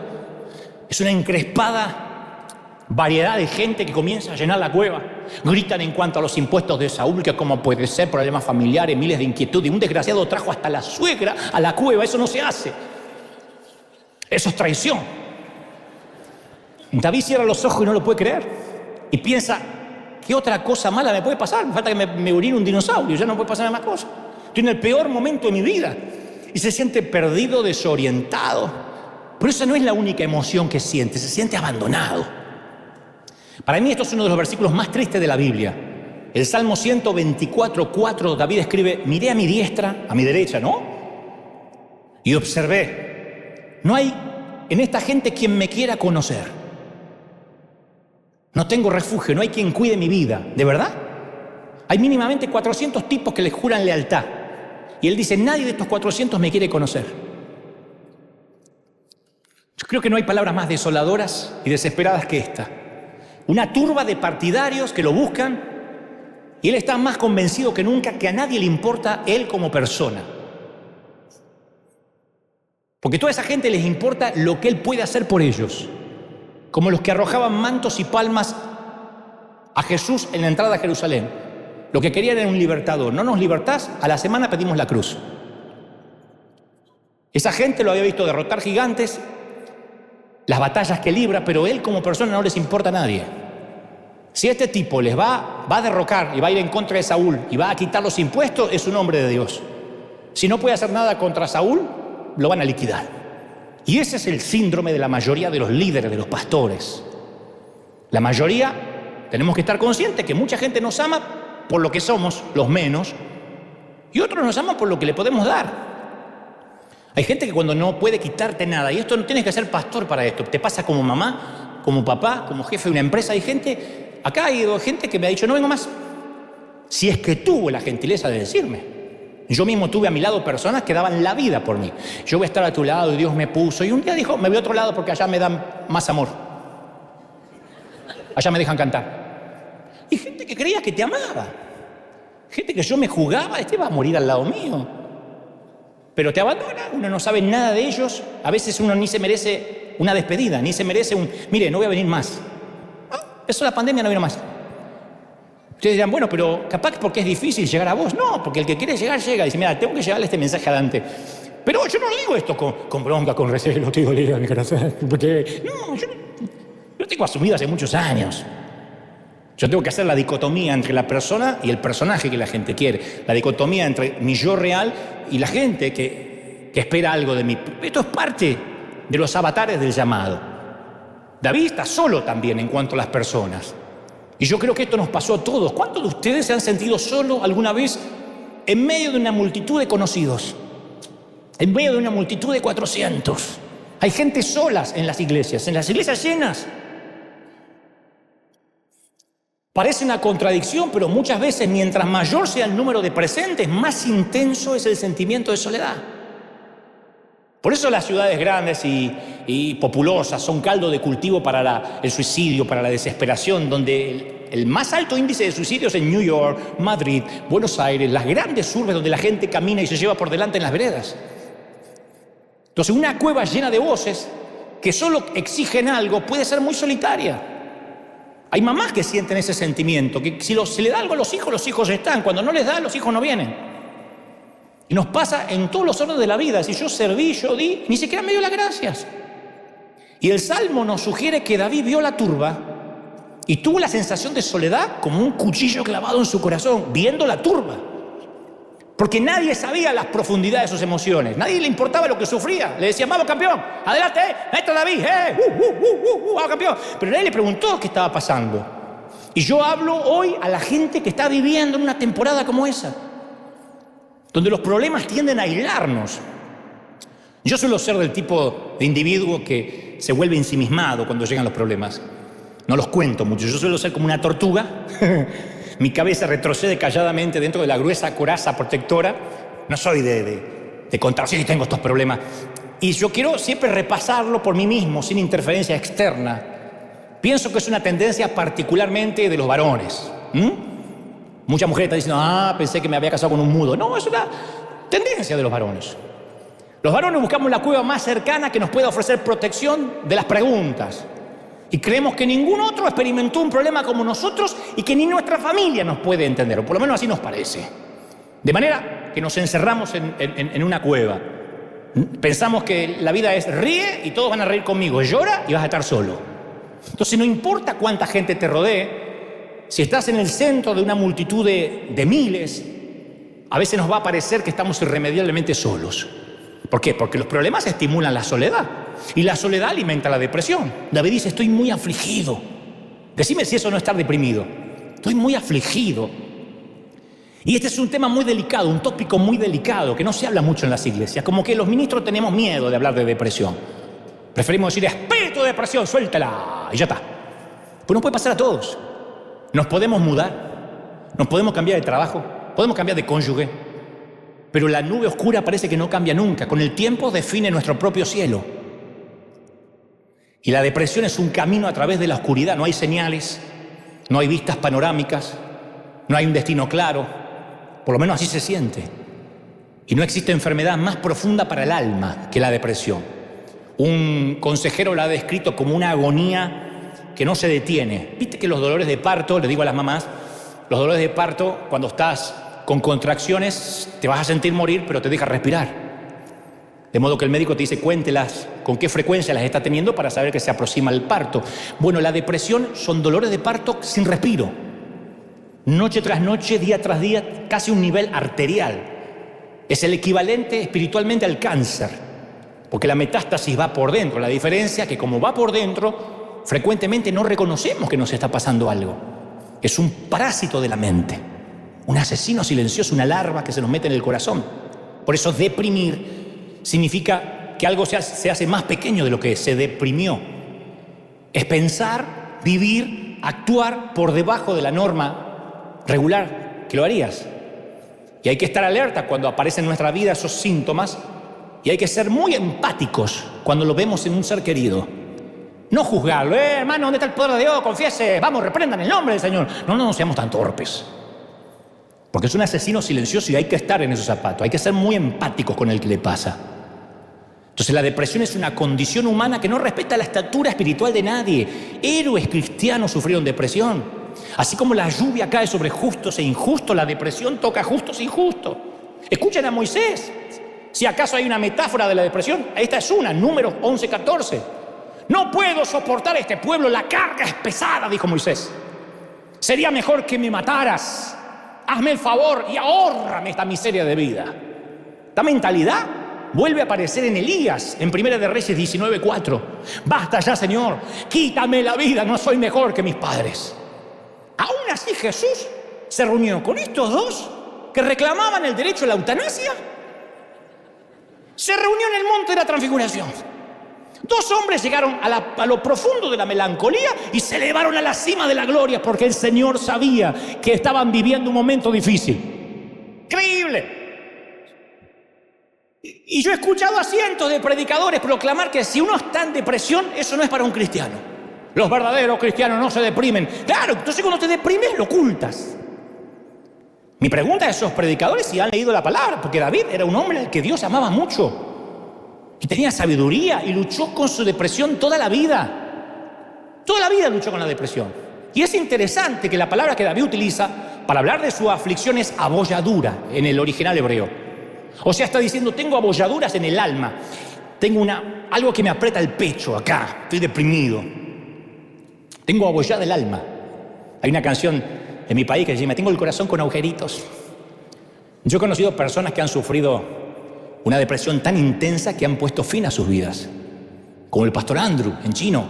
Speaker 1: es una encrespada variedad de gente que comienza a llenar la cueva. Gritan en cuanto a los impuestos de Saúl, que cómo puede ser, problemas familiares, miles de inquietudes. Y un desgraciado trajo hasta la suegra a la cueva. Eso no se hace. Eso es traición. David cierra los ojos y no lo puede creer. Y piensa, ¿qué otra cosa mala me puede pasar? Me falta que me orine un dinosaurio, ya no puede pasarme más cosas. Estoy en el peor momento de mi vida. Y se siente perdido, desorientado. Pero esa no es la única emoción que siente, se siente abandonado. Para mí esto es uno de los versículos más tristes de la Biblia. El Salmo 124:4, David escribe, miré a mi diestra, a mi derecha, ¿no? Y observé, no hay en esta gente quien me quiera conocer. No tengo refugio, no hay quien cuide mi vida. ¿De verdad? Hay mínimamente 400 tipos que le juran lealtad. Y él dice, nadie de estos 400 me quiere conocer. Yo creo que no hay palabras más desoladoras y desesperadas que esta. Una turba de partidarios que lo buscan y él está más convencido que nunca que a nadie le importa él como persona. Porque a toda esa gente les importa lo que él puede hacer por ellos. Como los que arrojaban mantos y palmas a Jesús en la entrada a Jerusalén. Lo que querían era un libertador. No nos libertás, a la semana pedimos la cruz. Esa gente lo había visto derrotar gigantes, las batallas que libra, pero él como persona no les importa a nadie. Si este tipo les va a derrocar y va a ir en contra de Saúl y va a quitar los impuestos, es un hombre de Dios. Si no puede hacer nada contra Saúl, lo van a liquidar. Y ese es el síndrome de la mayoría de los líderes, de los pastores. La mayoría tenemos que estar conscientes que mucha gente nos ama por lo que somos, los menos, y otros nos aman por lo que le podemos dar. Hay gente que cuando no puede quitarte nada, y esto no tienes que ser pastor para esto, te pasa como mamá, como papá, como jefe de una empresa. Hay gente, acá hay gente que me ha dicho, no vengo más. Si es que tuvo la gentileza de decirme. Yo mismo tuve a mi lado personas que daban la vida por mí. Yo voy a estar a tu lado y Dios me puso. Y un día dijo, me voy a otro lado porque allá me dan más amor. Allá me dejan cantar. Y gente que creía que te amaba. Gente que yo me jugaba, este va a morir al lado mío. Pero te abandona, uno no sabe nada de ellos. A veces uno ni se merece una despedida, ni se merece un, mire, no voy a venir más. Eso la pandemia no vino más. Ustedes dirán, bueno, pero capaz que porque es difícil llegar a vos. No, porque el que quiere llegar, llega. Y dice, mira, tengo que llevarle este mensaje adelante. Pero yo no digo esto con bronca, con recelo, te digo, mi corazón. Porque, no, yo tengo asumido hace muchos años. Yo tengo que hacer la dicotomía entre la persona y el personaje que la gente quiere. La dicotomía entre mi yo real y la gente que espera algo de mí. Esto es parte de los avatares del llamado. David está solo también en cuanto a las personas. Y yo creo que esto nos pasó a todos. ¿Cuántos de ustedes se han sentido solos alguna vez en medio de una multitud de conocidos? En medio de una multitud de 400. Hay gente solas en las iglesias llenas. Parece una contradicción, pero muchas veces mientras mayor sea el número de presentes, más intenso es el sentimiento de soledad. Por eso las ciudades grandes y populosas son caldo de cultivo para el suicidio, para la desesperación, donde el más alto índice de suicidios en New York, Madrid, Buenos Aires, las grandes urbes donde la gente camina y se lleva por delante en las veredas. Entonces una cueva llena de voces que solo exigen algo puede ser muy solitaria. Hay mamás que sienten ese sentimiento, que si se le da algo a los hijos están. Cuando no les da, los hijos no vienen. Y nos pasa en todos los órdenes de la vida. Si yo serví, yo di, ni siquiera me dio las gracias. Y el Salmo nos sugiere que David vio la turba y tuvo la sensación de soledad como un cuchillo clavado en su corazón, viendo la turba. Porque nadie sabía las profundidades de sus emociones. Nadie le importaba lo que sufría. Le decían, vamos campeón, adelante, ahí está David, vamos campeón. Pero nadie le preguntó qué estaba pasando. Y yo hablo hoy a la gente que está viviendo en una temporada como esa, donde los problemas tienden a aislarnos. Yo suelo ser del tipo de individuo que se vuelve ensimismado cuando llegan los problemas. No los cuento mucho, yo suelo ser como una tortuga. Mi cabeza retrocede calladamente dentro de la gruesa coraza protectora. No soy de contar, sí, tengo estos problemas. Y yo quiero siempre repasarlo por mí mismo, sin interferencia externa. Pienso que es una tendencia particularmente de los varones. Muchas mujeres están diciendo, pensé que me había casado con un mudo. No, es una tendencia de los varones. Los varones buscamos la cueva más cercana que nos pueda ofrecer protección de las preguntas. Y creemos que ningún otro experimentó un problema como nosotros y que ni nuestra familia nos puede entender, o por lo menos así nos parece. De manera que nos encerramos en una cueva. Pensamos que la vida es ríe y todos van a reír conmigo, llora y vas a estar solo. Entonces no importa cuánta gente te rodee, si estás en el centro de una multitud de miles, a veces nos va a parecer que estamos irremediablemente solos. ¿Por qué? Porque los problemas estimulan la soledad. Y la soledad alimenta la depresión. David dice, estoy muy afligido. Decime si eso no es estar deprimido. Estoy muy afligido. Y este es un tema muy delicado, un tópico muy delicado, que no se habla mucho en las iglesias. Como que los ministros tenemos miedo de hablar de depresión. Preferimos decir, espíritu de depresión, suéltala, y ya está. Pues no puede pasar a todos. Nos podemos mudar, nos podemos cambiar de trabajo, podemos cambiar de cónyuge, pero la nube oscura parece que no cambia nunca. Con el tiempo define nuestro propio cielo. Y la depresión es un camino a través de la oscuridad. No hay señales, no hay vistas panorámicas, no hay un destino claro. Por lo menos así se siente. Y no existe enfermedad más profunda para el alma que la depresión. Un consejero la ha descrito como una agonía que no se detiene. Viste que los dolores de parto, le digo a las mamás, los dolores de parto, cuando estás con contracciones, te vas a sentir morir, pero te deja respirar. De modo que el médico te dice, cuéntelas, con qué frecuencia las está teniendo para saber que se aproxima el parto. Bueno, la depresión son dolores de parto sin respiro. Noche tras noche, día tras día, casi un nivel arterial. Es el equivalente espiritualmente al cáncer, porque la metástasis va por dentro. La diferencia es que como va por dentro, frecuentemente no reconocemos que nos está pasando algo. Es un parásito de la mente, un asesino silencioso, una larva que se nos mete en el corazón. Por eso deprimir significa que algo se hace más pequeño de lo que es, se deprimió. Es pensar, vivir, actuar por debajo de la norma regular que lo harías. Y hay que estar alerta cuando aparecen en nuestra vida esos síntomas, y hay que ser muy empáticos cuando lo vemos en un ser querido. No juzgarlo, hermano, ¿dónde está el poder de Dios? Confiese, vamos, reprendan el nombre del Señor. No seamos tan torpes. Porque es un asesino silencioso y hay que estar en esos zapatos. Hay que ser muy empáticos con el que le pasa. Entonces la depresión es una condición humana que no respeta la estatura espiritual de nadie. Héroes cristianos sufrieron depresión. Así como la lluvia cae sobre justos e injustos, la depresión toca a justos e injustos. Escuchen a Moisés. Si acaso hay una metáfora de la depresión, esta es una, Números 11:14. No puedo soportar este pueblo, la carga es pesada, dijo Moisés. Sería mejor que me mataras. Hazme el favor y ahórrame esta miseria de vida. Esta mentalidad vuelve a aparecer en Elías, en Primera de Reyes 19:4. Basta ya, Señor, quítame la vida, no soy mejor que mis padres. Aún así Jesús se reunió con estos dos que reclamaban el derecho a la eutanasia. Se reunió en el monte de la Transfiguración. Dos hombres llegaron a lo profundo de la melancolía y se elevaron a la cima de la gloria porque el Señor sabía que estaban viviendo un momento difícil. Increíble. Y yo he escuchado a cientos de predicadores proclamar que si uno está en depresión, eso no es para un cristiano. Los verdaderos cristianos no se deprimen. Claro, entonces cuando te deprimes lo ocultas. Mi pregunta a esos predicadores si han leído la palabra, porque David era un hombre al que Dios amaba mucho. Y tenía sabiduría y luchó con su depresión toda la vida. Toda la vida luchó con la depresión. Y es interesante que la palabra que David utiliza para hablar de su aflicción es abolladura en el original hebreo. O sea, está diciendo, tengo abolladuras en el alma. Tengo algo que me aprieta el pecho acá. Estoy deprimido. Tengo abollada el alma. Hay una canción en mi país que dice, me tengo el corazón con agujeritos. Yo he conocido personas que han sufrido una depresión tan intensa que han puesto fin a sus vidas. Como el pastor Andrew, en chino.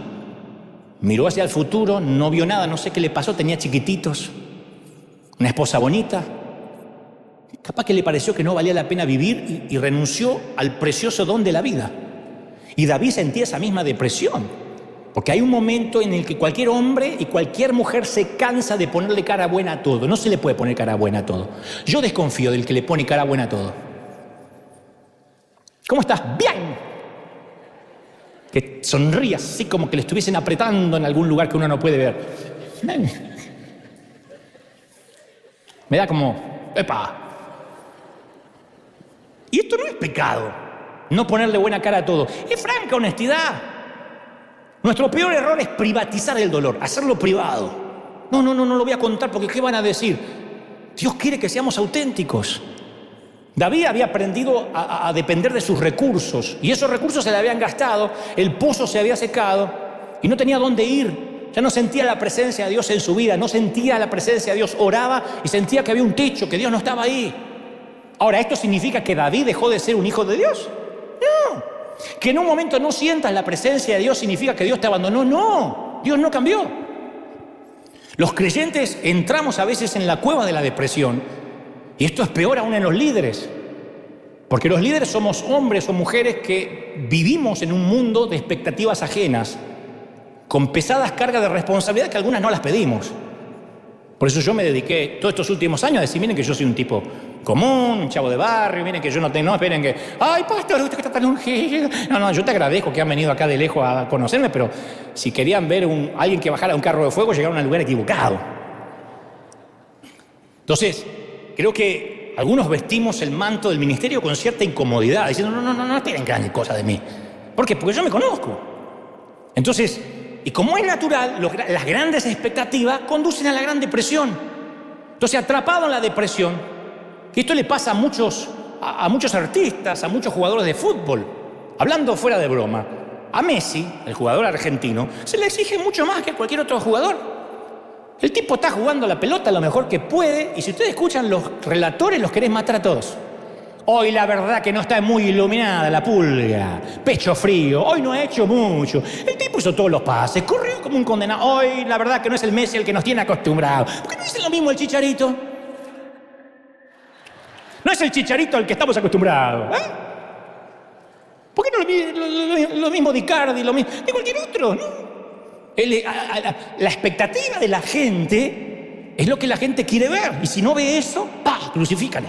Speaker 1: Miró hacia el futuro, no vio nada, no sé qué le pasó, tenía chiquititos. Una esposa bonita. Capaz que le pareció que no valía la pena vivir y renunció al precioso don de la vida. Y David sentía esa misma depresión. Porque hay un momento en el que cualquier hombre y cualquier mujer se cansa de ponerle cara buena a todo. No se le puede poner cara buena a todo. Yo desconfío del que le pone cara buena a todo. ¿Cómo estás? ¡Bien! Que sonríe así como que le estuviesen apretando en algún lugar que uno no puede ver. Me da como, ¡epa! Y esto no es pecado, no ponerle buena cara a todo. Es franca honestidad. Nuestro peor error es privatizar el dolor, hacerlo privado. No lo voy a contar porque ¿qué van a decir? Dios quiere que seamos auténticos. David había aprendido a depender de sus recursos y esos recursos se le habían gastado, el pozo se había secado y no tenía dónde ir. Ya no sentía la presencia de Dios en su vida, no sentía la presencia de Dios, oraba y sentía que había un techo, que Dios no estaba ahí. Ahora, ¿esto significa que David dejó de ser un hijo de Dios? No. Que en un momento no sientas la presencia de Dios significa que Dios te abandonó. No, Dios no cambió. Los creyentes entramos a veces en la cueva de la depresión y esto es peor aún en los líderes. Porque los líderes somos hombres o mujeres que vivimos en un mundo de expectativas ajenas, con pesadas cargas de responsabilidad que algunas no las pedimos. Por eso yo me dediqué todos estos últimos años a decir, miren que yo soy un tipo común, un chavo de barrio, miren que yo no tengo, no esperen que, ay, pastor, usted que está tan ungido. No, yo te agradezco que han venido acá de lejos a conocerme, pero si querían ver alguien que bajara un carro de fuego, llegaron al lugar equivocado. Entonces, creo que algunos vestimos el manto del ministerio con cierta incomodidad, diciendo, no esperen grandes cosas de mí. ¿Por qué? Porque yo me conozco. Entonces, y como es natural, las grandes expectativas conducen a la gran depresión. Entonces, atrapado en la depresión, que esto le pasa a muchos artistas, a muchos jugadores de fútbol, hablando fuera de broma, a Messi, el jugador argentino, se le exige mucho más que a cualquier otro jugador. El tipo está jugando la pelota lo mejor que puede y si ustedes escuchan los relatores, los querés matar a todos. Hoy la verdad que no está muy iluminada la pulga. Pecho frío. Hoy no ha hecho mucho. El tipo hizo todos los pases. Corrió como un condenado. Hoy la verdad que no es el Messi el que nos tiene acostumbrados. ¿Por qué no dice lo mismo el Chicharito? No es el Chicharito al que estamos acostumbrados. ¿Por qué no lo mismo de Icardi, lo mismo de cualquier otro? ¿No? La expectativa de la gente es lo que la gente quiere ver. Y si no ve eso, ¡pah! Crucifícale.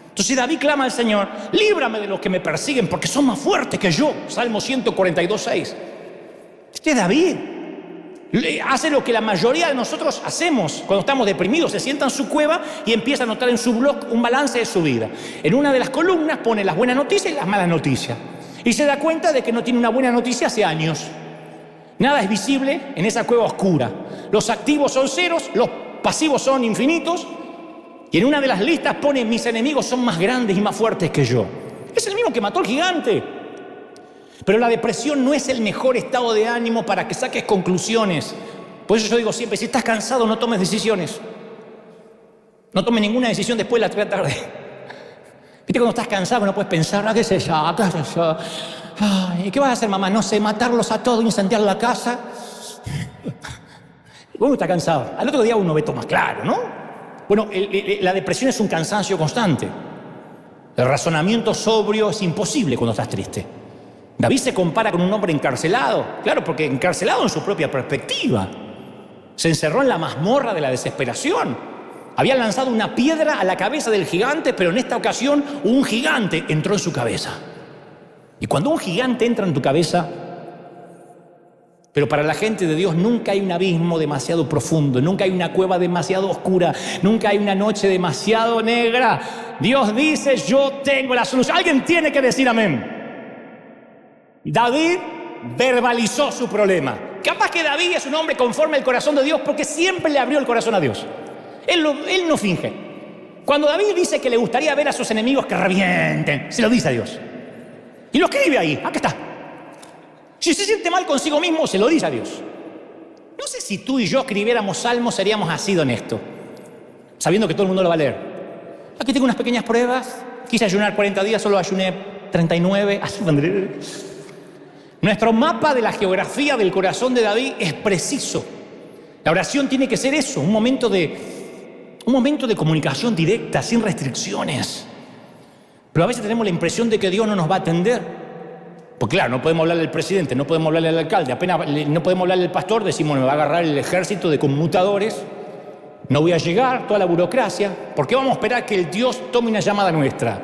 Speaker 1: Entonces David clama al Señor: líbrame de los que me persiguen porque son más fuertes que yo. Salmo 142:6. Este David hace lo que la mayoría de nosotros hacemos cuando estamos deprimidos. Se sienta en su cueva y empieza a anotar en su blog un balance de su vida. En una de las columnas pone las buenas noticias y las malas noticias. Y se da cuenta de que no tiene una buena noticia hace años. Nada es visible en esa cueva oscura. Los activos son ceros, los pasivos son infinitos. Y en una de las listas pone: mis enemigos son más grandes y más fuertes que yo. Es el mismo que mató al gigante. Pero la depresión no es el mejor estado de ánimo para que saques conclusiones. Por eso yo digo siempre: si estás cansado, no tomes decisiones. No tomes ninguna decisión después de las 3 de la tarde. ¿Viste cuando estás cansado no puedes pensar? ¿Qué sé yo? ¿Qué sé yo? Ay, ¿qué vas a hacer, mamá? No sé, matarlos a todos, incendiar la casa. Uno está cansado. Al otro día uno ve todo más claro, ¿no? Bueno, la depresión es un cansancio constante. El razonamiento sobrio es imposible cuando estás triste. David se compara con un hombre encarcelado. Claro, porque encarcelado en su propia perspectiva. Se encerró en la mazmorra de la desesperación. Había lanzado una piedra a la cabeza del gigante, pero en esta ocasión un gigante entró en su cabeza. Y cuando un gigante entra en tu cabeza, pero para la gente de Dios nunca hay un abismo demasiado profundo, nunca hay una cueva demasiado oscura, nunca hay una noche demasiado negra. Dios dice: yo tengo la solución. Alguien tiene que decir amén. David verbalizó su problema. Capaz que David es un hombre conforme al corazón de Dios porque siempre le abrió el corazón a Dios. Él no finge. Cuando David dice que le gustaría ver a sus enemigos que revienten, se lo dice a Dios. Y lo escribe ahí, acá está. Si se siente mal consigo mismo, se lo dice a Dios. No sé si tú y yo escribiéramos salmos, seríamos así de honestos, sabiendo que todo el mundo lo va a leer. Aquí tengo unas pequeñas pruebas. Quise ayunar 40 días, solo ayuné 39. Nuestro mapa de la geografía del corazón de David es preciso. La oración tiene que ser eso, un momento de comunicación directa, sin restricciones. Pero a veces tenemos la impresión de que Dios no nos va a atender. Porque claro, no podemos hablarle al presidente, no podemos hablarle al alcalde, apenas no podemos hablarle al pastor, decimos: me va a agarrar el ejército de conmutadores, no voy a llegar, toda la burocracia. ¿Por qué vamos a esperar que el Dios tome una llamada nuestra?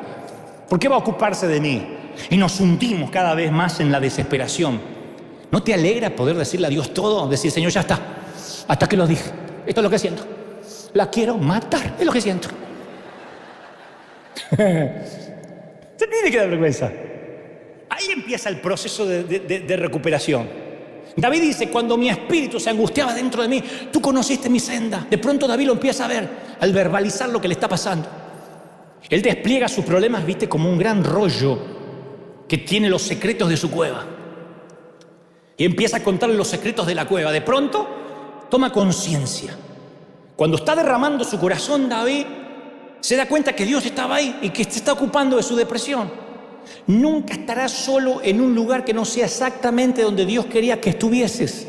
Speaker 1: ¿Por qué va a ocuparse de mí? Y nos hundimos cada vez más en la desesperación. ¿No te alegra poder decirle a Dios todo? Decir: Señor, ya está, hasta que lo dije, esto es lo que siento, la quiero matar, es lo que siento. Se tiene que dar vergüenza. Ahí empieza el proceso de recuperación. David dice: cuando mi espíritu se angustiaba dentro de mí, tú conociste mi senda. De pronto David lo empieza a ver al verbalizar lo que le está pasando. Él despliega sus problemas, viste, como un gran rollo que tiene los secretos de su cueva. Y empieza a contarle los secretos de la cueva. De pronto toma conciencia. Cuando está derramando su corazón, David se da cuenta que Dios estaba ahí y que se está ocupando de su depresión. Nunca estarás solo en un lugar que no sea exactamente donde Dios quería que estuvieses.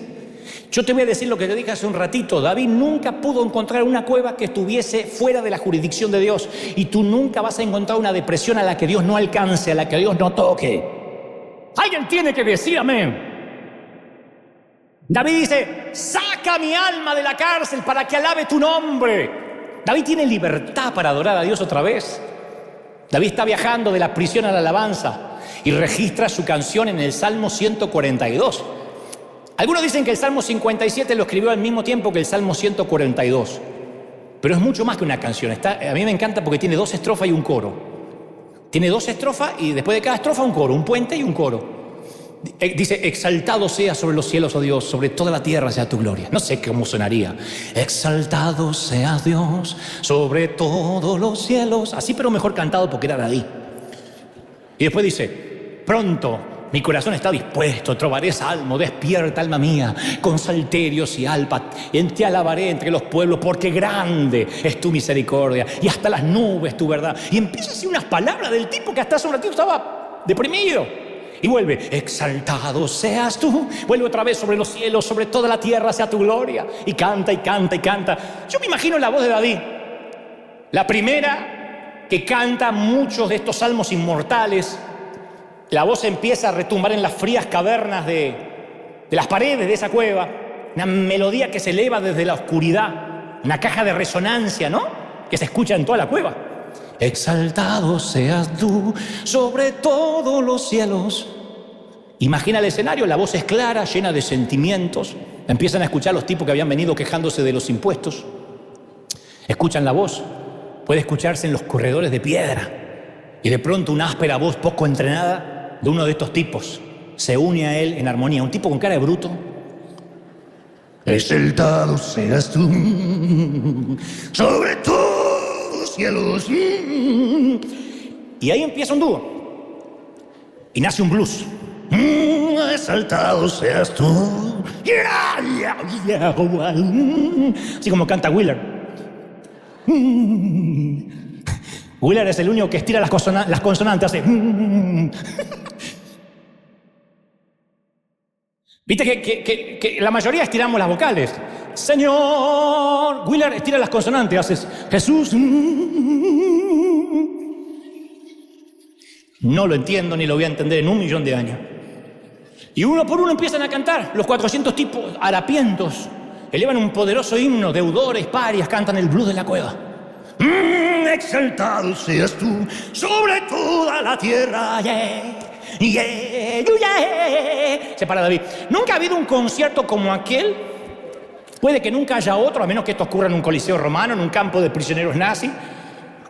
Speaker 1: Yo te voy a decir lo que te dije hace un ratito. David nunca pudo encontrar una cueva que estuviese fuera de la jurisdicción de Dios. Y tú nunca vas a encontrar una depresión a la que Dios no alcance, a la que Dios no toque. Alguien tiene que decir amén. David dice: saca mi alma de la cárcel para que alabe tu nombre. David tiene libertad para adorar a Dios otra vez. David está viajando de la prisión a la alabanza y registra su canción en el Salmo 142. Algunos dicen que el Salmo 57 lo escribió al mismo tiempo que el Salmo 142. Pero es mucho más que una canción. A mí me encanta porque tiene 2 estrofas y un coro. Tiene 2 estrofas y después de cada estrofa un coro, un puente y un coro. Dice: exaltado sea sobre los cielos, oh Dios, sobre toda la tierra sea tu gloria. No sé cómo sonaría. Exaltado sea Dios sobre todos los cielos. Así, pero mejor cantado porque era David. Y después dice: pronto Mi corazón está dispuesto, trovaré salmo, despierta alma mía, con salterios y alpa, en te alabaré entre los pueblos, porque grande es tu misericordia, y hasta las nubes tu verdad. Y empieza a decir unas palabras del tipo que hasta hace un ratito estaba deprimido. Y vuelve, exaltado seas tú. Vuelve otra vez sobre los cielos, sobre toda la tierra sea tu gloria. Y canta, y canta, y canta. Yo me imagino la voz de David, la primera que canta muchos de estos salmos inmortales. La voz empieza a retumbar en las frías cavernas de las paredes de esa cueva. Una melodía que se eleva desde la oscuridad. Una caja de resonancia, ¿no? Que se escucha en toda la cueva. Exaltado seas tú sobre todos los cielos. Imagina el escenario, la voz es clara, llena de sentimientos. Empiezan a escuchar los tipos que habían venido quejándose de los impuestos. Escuchan la voz. Puede escucharse en los corredores de piedra. Y de pronto una áspera voz poco entrenada de uno de estos tipos se une a él en armonía. Un tipo con cara de bruto. Exaltado seas tú sobre todos los cielos. Y ahí empieza un dúo. Y nace un blues. Exaltado seas tú. Así como canta Wheeler. Wheeler es el único que estira las consonantes, hace. Viste que la mayoría estiramos las vocales. Señor. Wheeler estira las consonantes, haces Jesús. No lo entiendo ni lo voy a entender en 1.000.000 de años. Y uno por uno empiezan a cantar. Los 400 tipos harapientos elevan un poderoso himno. Deudores, parias, cantan el blues de la cueva. Exaltado seas tú sobre toda la tierra. Se para David. Nunca ha habido un concierto como aquel. Puede que nunca haya otro, a menos que esto ocurra en un coliseo romano, en un campo de prisioneros nazis,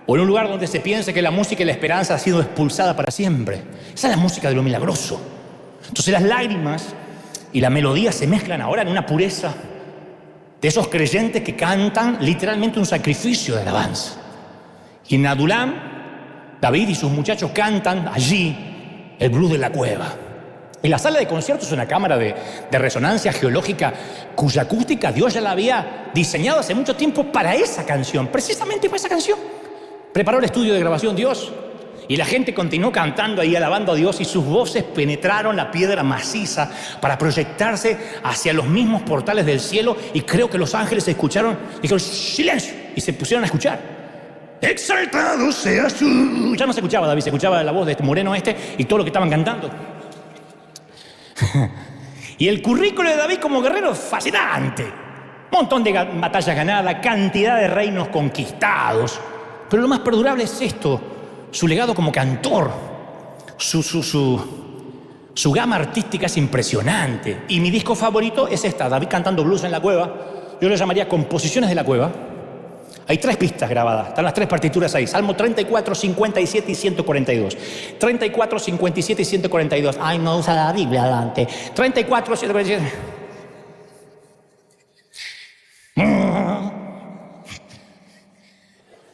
Speaker 1: o en un lugar donde se piense que la música y la esperanza ha sido expulsada para siempre. Esa es la música de lo milagroso. Entonces las lágrimas y la melodía se mezclan ahora en una pureza de esos creyentes que cantan literalmente un sacrificio de alabanza. Y en Adulam, David y sus muchachos cantan allí el blues de la cueva. Y la sala de conciertos es una cámara de resonancia geológica cuya acústica Dios ya la había diseñado hace mucho tiempo para esa canción, precisamente para esa canción. Preparó el estudio de grabación Dios y la gente continuó cantando ahí, alabando a Dios, y sus voces penetraron la piedra maciza para proyectarse hacia los mismos portales del cielo, y creo que los ángeles escucharon, dijeron silencio, y se pusieron a escuchar. Exaltado seas tú. Ya no se escuchaba David, se escuchaba la voz de este moreno y todo lo que estaban cantando. Y el currículo de David como guerrero es fascinante. Montón de batallas ganadas, cantidad de reinos conquistados. Pero lo más perdurable es esto, su legado como cantor. Su gama artística es impresionante. Y mi disco favorito es esta, David cantando blues en la cueva. Yo lo llamaría Composiciones de la Cueva. Hay 3 pistas grabadas, están las 3 partituras ahí. Salmo 34, 57 y 142. 34, 57 y 142. Ay, no usa la Biblia adelante. 34, 147.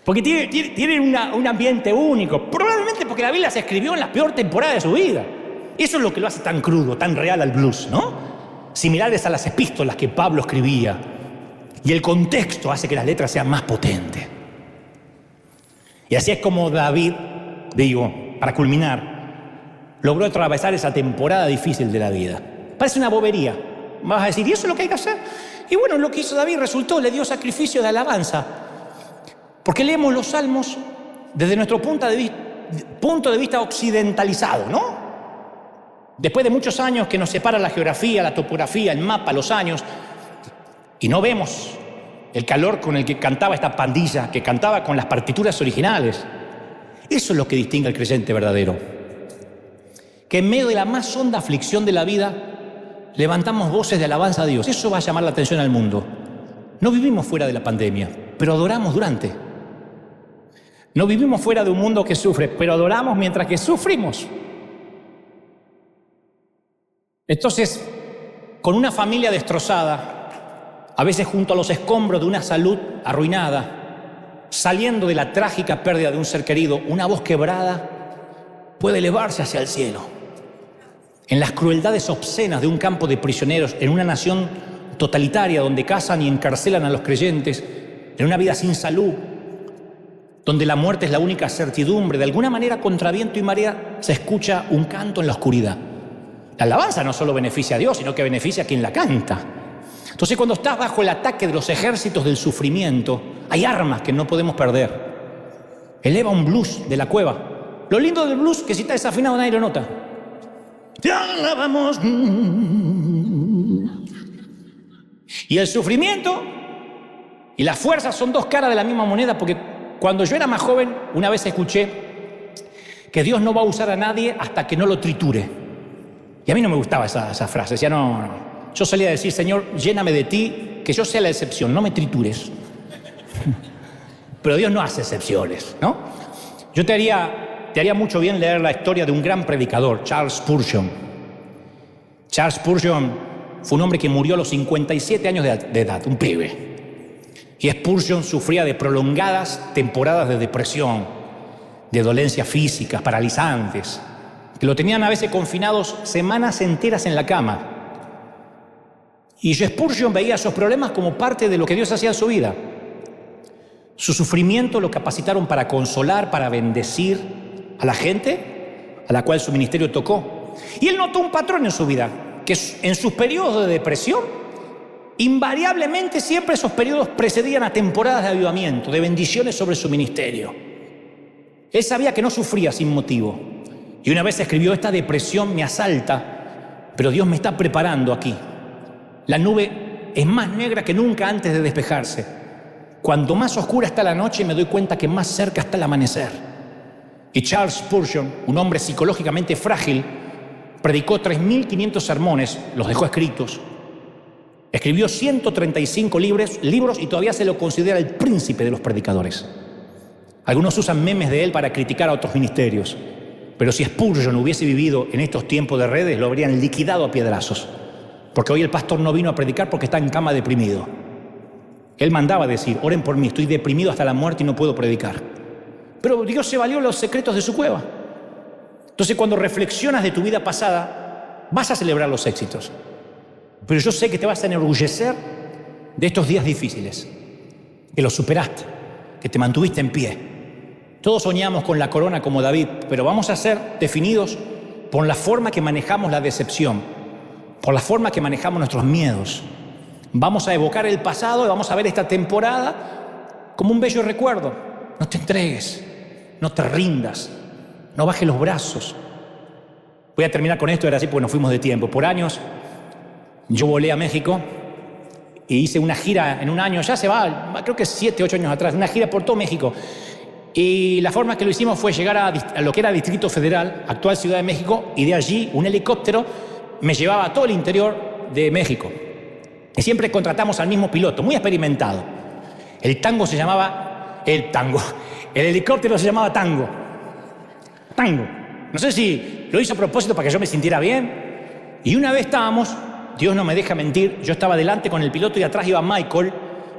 Speaker 1: Porque tienen un ambiente único. Probablemente porque David las escribió en la peor temporada de su vida. Eso es lo que lo hace tan crudo, tan real al blues, ¿no? Similares a las epístolas que Pablo escribía. Y el contexto hace que las letras sean más potentes. Y así es como David, para culminar, logró atravesar esa temporada difícil de la vida. Parece una bobería. Vas a decir, ¿y eso es lo que hay que hacer? Y bueno, lo que hizo David resultó, le dio sacrificio de alabanza. Porque leemos los salmos desde nuestro punto de vista occidentalizado, ¿no? Después de muchos años que nos separa la geografía, la topografía, el mapa, los años, y no vemos el calor con el que cantaba esta pandilla, que cantaba con las partituras originales. Eso es lo que distingue al creyente verdadero. Que en medio de la más honda aflicción de la vida, levantamos voces de alabanza a Dios. Eso va a llamar la atención al mundo. No vivimos fuera de la pandemia, pero adoramos durante. No vivimos fuera de un mundo que sufre, pero adoramos mientras que sufrimos. Entonces, con una familia destrozada, a veces junto a los escombros de una salud arruinada, saliendo de la trágica pérdida de un ser querido, una voz quebrada puede elevarse hacia el cielo. en las crueldades obscenas de un campo de prisioneros, en una nación totalitaria donde cazan y encarcelan a los creyentes, en una vida sin salud, donde la muerte es la única certidumbre, de alguna manera contra viento y marea se escucha un canto en la oscuridad. La alabanza no solo beneficia a Dios, sino que beneficia a quien la canta. Entonces, cuando estás bajo el ataque de los ejércitos del sufrimiento, hay armas que no podemos perder. Eleva un blues de la cueva. Lo lindo del blues, que si está desafinado nadie lo nota. Te alabamos. Y el sufrimiento y la fuerza son dos caras de la misma moneda, porque cuando yo era más joven, una vez escuché que Dios no va a usar a nadie hasta que no lo triture. Y a mí no me gustaba esa frase. Decía, no. Yo solía decir, Señor, lléname de ti, que yo sea la excepción, no me tritures. Pero Dios no hace excepciones, ¿no? Yo te haría mucho bien leer la historia de un gran predicador, Charles Spurgeon. Charles Spurgeon fue un hombre que murió a los 57 años de edad, un pibe. Y Spurgeon sufría de prolongadas temporadas de depresión, de dolencias físicas, paralizantes, que lo tenían a veces confinados semanas enteras en la cama. Y Spurgeon veía esos problemas como parte de lo que Dios hacía en su vida. Su sufrimiento lo capacitaron para consolar, para bendecir a la gente a la cual su ministerio tocó. Y él notó un patrón en su vida, que en sus periodos de depresión, invariablemente siempre esos periodos precedían a temporadas de avivamiento, de bendiciones sobre su ministerio. Él sabía que no sufría sin motivo. Y una vez escribió, esta depresión me asalta, pero Dios me está preparando aquí. La nube es más negra que nunca antes de despejarse. Cuanto más oscura está la noche, me doy cuenta que más cerca está el amanecer. Y Charles Spurgeon, un hombre psicológicamente frágil, predicó 3.500 sermones, los dejó escritos. Escribió 135 libros y todavía se lo considera el príncipe de los predicadores. Algunos usan memes de él para criticar a otros ministerios. Pero si Spurgeon hubiese vivido en estos tiempos de redes, lo habrían liquidado a piedrazos. Porque hoy el pastor no vino a predicar porque está en cama deprimido. Él mandaba decir, oren por mí, estoy deprimido hasta la muerte y no puedo predicar. Pero Dios se valió los secretos de su cueva. Entonces, cuando reflexionas de tu vida pasada, vas a celebrar los éxitos. Pero yo sé que te vas a enorgullecer de estos días difíciles, que los superaste, que te mantuviste en pie. Todos soñamos con la corona como David, pero vamos a ser definidos por la forma que manejamos la decepción, por la forma que manejamos nuestros miedos. Vamos a evocar el pasado y vamos a ver esta temporada como un bello recuerdo. No te entregues, no te rindas, no bajes los brazos. Voy a terminar con esto, era así porque nos fuimos de tiempo. Por años yo volé a México y hice una gira en un año, ya se va, creo que 7, 8 años atrás, una gira por todo México. Y la forma que lo hicimos fue llegar a lo que era Distrito Federal, actual Ciudad de México, y de allí un helicóptero me llevaba a todo el interior de México. Y siempre contratamos al mismo piloto, muy experimentado. El tango se llamaba... El helicóptero se llamaba Tango. No sé si lo hizo a propósito para que yo me sintiera bien. Y una vez estábamos, Dios no me deja mentir, yo estaba delante con el piloto y atrás iba Michael,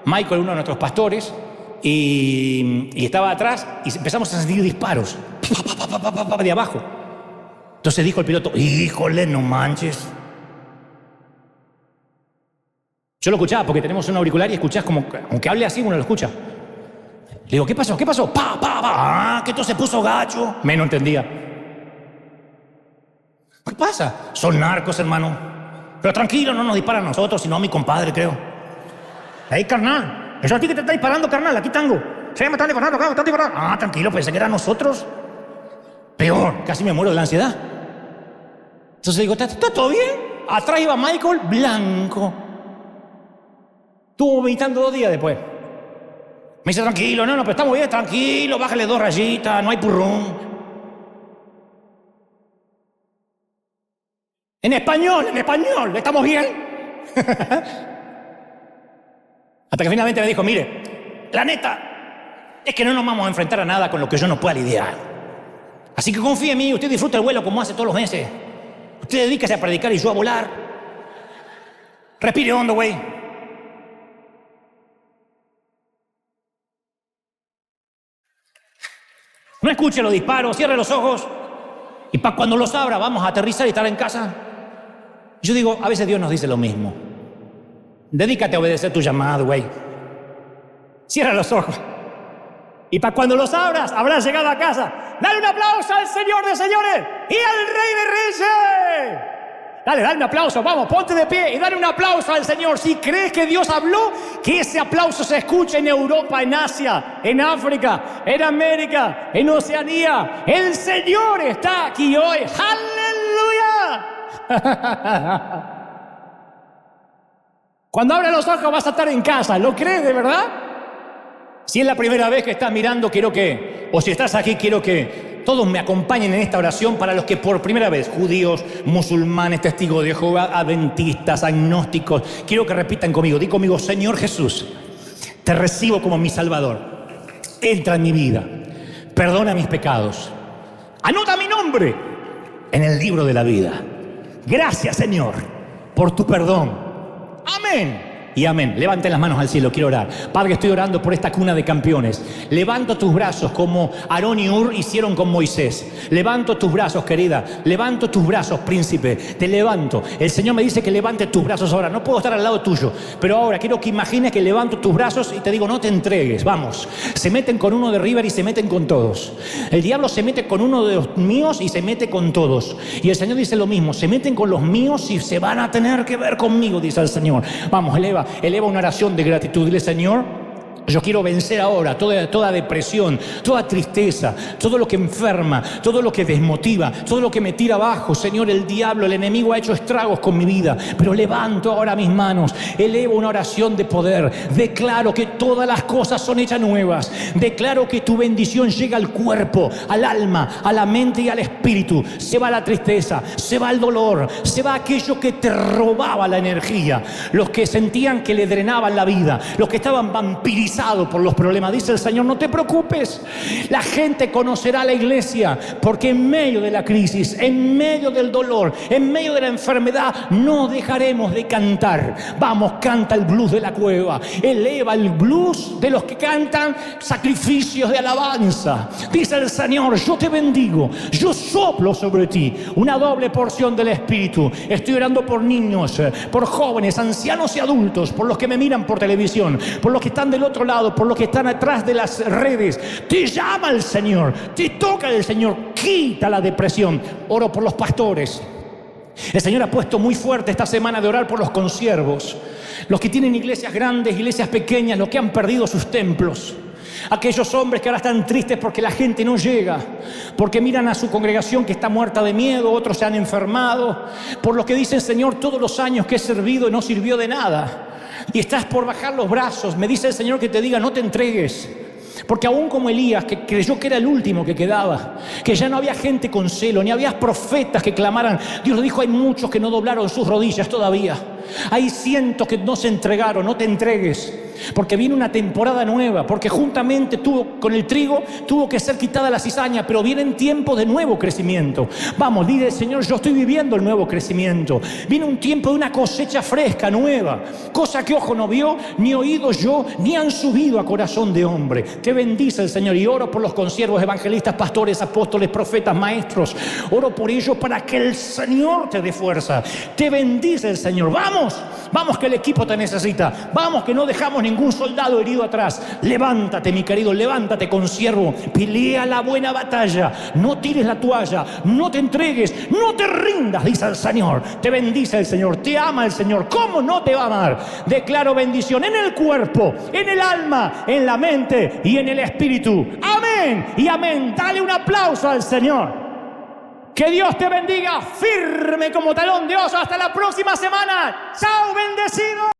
Speaker 1: uno de nuestros pastores, y estaba atrás y empezamos a sentir disparos de abajo. Entonces dijo el piloto, híjole, no manches. Yo lo escuchaba porque tenemos un auricular y escuchás como, aunque hable así, uno lo escucha. Le digo, ¿qué pasó? ¿Qué pasó? Que esto se puso gacho. Me no entendía. ¿Qué pasa? Son narcos, hermano. Pero tranquilo, no nos disparan a nosotros, sino a mi compadre, creo. Ahí, carnal. Eso a ti que te está disparando, carnal. Aquí tango. Sí, me están disparando, acá, me están disparando. Ah, tranquilo, pensé que eran nosotros. Peor, casi me muero de la ansiedad. Entonces digo, ¿está todo bien? Atrás iba Michael, blanco. Estuvo vomitando 2 días después. Me dice, tranquilo, no, pero estamos bien, tranquilo, bájale 2 rayitas, no hay purrún. En español, estamos bien. Hasta que finalmente me dijo, mire, la neta es que no nos vamos a enfrentar a nada con lo que yo no pueda lidiar. Así que confíe en mí, usted disfruta el vuelo como hace todos los meses. Usted dedíquese a predicar y yo a volar. Respire hondo, güey. No escuche los disparos, cierre los ojos Y para cuando los abra, vamos a aterrizar y estar en casa. Yo digo, a veces Dios nos dice lo mismo. Dedícate a obedecer tu llamado, güey. Cierra los ojos. Y para cuando los abras, habrás llegado a casa. Dale un aplauso al Señor de señores y al Rey de reyes. Dale un aplauso, vamos, ponte de pie y dale un aplauso al Señor. Si crees que Dios habló, que ese aplauso se escuche en Europa, en Asia, en África, en América, en Oceanía. El Señor está aquí hoy. ¡Aleluya! Cuando abras los ojos vas a estar en casa. ¿Lo crees de verdad? Si es la primera vez que estás mirando, o si estás aquí, quiero que todos me acompañen en esta oración para los que por primera vez, judíos, musulmanes, testigos de Jehová, adventistas, agnósticos, quiero que repitan conmigo. Di conmigo, Señor Jesús, te recibo como mi Salvador. Entra en mi vida, perdona mis pecados. Anota mi nombre en el libro de la vida. Gracias, Señor, por tu perdón. Amén. Y amén. Levanten las manos al cielo, quiero orar. Padre, estoy orando por esta cuna de campeones. Levanto tus brazos como Aarón y Hur hicieron con Moisés. Levanto tus brazos, querida. Levanto tus brazos, príncipe. Te levanto. El Señor me dice que levante tus brazos ahora. No puedo estar al lado tuyo, pero ahora quiero que imagines que levanto tus brazos y te digo, no te entregues. Vamos. Se meten con uno de River y se meten con todos. El diablo se mete con uno de los míos y se mete con todos. Y el Señor dice lo mismo. Se meten con los míos y se van a tener que ver conmigo, dice el Señor. Vamos, eleva una oración de gratitud. Dile, Señor, yo quiero vencer ahora toda depresión, toda tristeza, todo lo que enferma, todo lo que desmotiva, todo lo que me tira abajo. Señor, el diablo, el enemigo ha hecho estragos con mi vida, pero levanto ahora mis manos, elevo una oración de poder. Declaro que todas las cosas son hechas nuevas. Declaro que tu bendición llega al cuerpo, al alma, a la mente y al espíritu. Se va la tristeza, se va el dolor, se va aquello que te robaba la energía, los que sentían que le drenaban la vida, los que estaban vampirizados por los problemas. Dice el Señor, no te preocupes, la gente conocerá la iglesia, porque en medio de la crisis, en medio del dolor, en medio de la enfermedad, no dejaremos de cantar. Vamos, canta el blues de la cueva, eleva el blues de los que cantan sacrificios de alabanza. Dice el Señor, yo te bendigo, yo soplo sobre ti una doble porción del Espíritu. Estoy orando por niños, por jóvenes, ancianos y adultos, por los que me miran por televisión, por los que están del otro lado, por los que están atrás de las redes. Te llama el Señor, te toca el Señor, quita la depresión. Oro por los pastores. El Señor ha puesto muy fuerte esta semana de orar por los consiervos, los que tienen iglesias grandes, iglesias pequeñas, los que han perdido sus templos. Aquellos hombres que ahora están tristes porque la gente no llega, porque miran a su congregación que está muerta de miedo, otros se han enfermado, por los que dicen, Señor, todos los años que he servido no sirvió de nada. Y estás por bajar los brazos. Me dice el Señor que te diga, no te entregues. Porque aún como Elías, que creyó que era el último que quedaba, que ya no había gente con celo, ni había profetas que clamaran, Dios lo dijo, hay muchos que no doblaron sus rodillas todavía. Hay cientos que no se entregaron. No te entregues, porque viene una temporada nueva, porque juntamente con el trigo tuvo que ser quitada la cizaña, pero vienen tiempos de nuevo crecimiento. Vamos, dile, Señor, yo estoy viviendo el nuevo crecimiento. Viene un tiempo de una cosecha fresca, nueva, cosa que ojo no vio, ni oído yo, ni han subido a corazón de hombre. Te bendice el Señor, y oro por los consiervos, evangelistas, pastores, apóstoles, profetas, maestros. Oro por ellos para que el Señor te dé fuerza. Te bendice el Señor. Vamos que el equipo te necesita. Vamos que no dejamos ningún soldado herido atrás. Levántate, mi querido, levántate, consiervo. Pelea la buena batalla. No tires la toalla, no te entregues, no te rindas, dice el Señor. Te bendice el Señor, te ama el Señor. ¿Cómo no te va a amar? Declaro bendición en el cuerpo, en el alma, en la mente y en el espíritu. Amén y amén. Dale un aplauso al Señor. Que Dios te bendiga firme como talón de oso. Hasta la próxima semana. Chao, bendecido.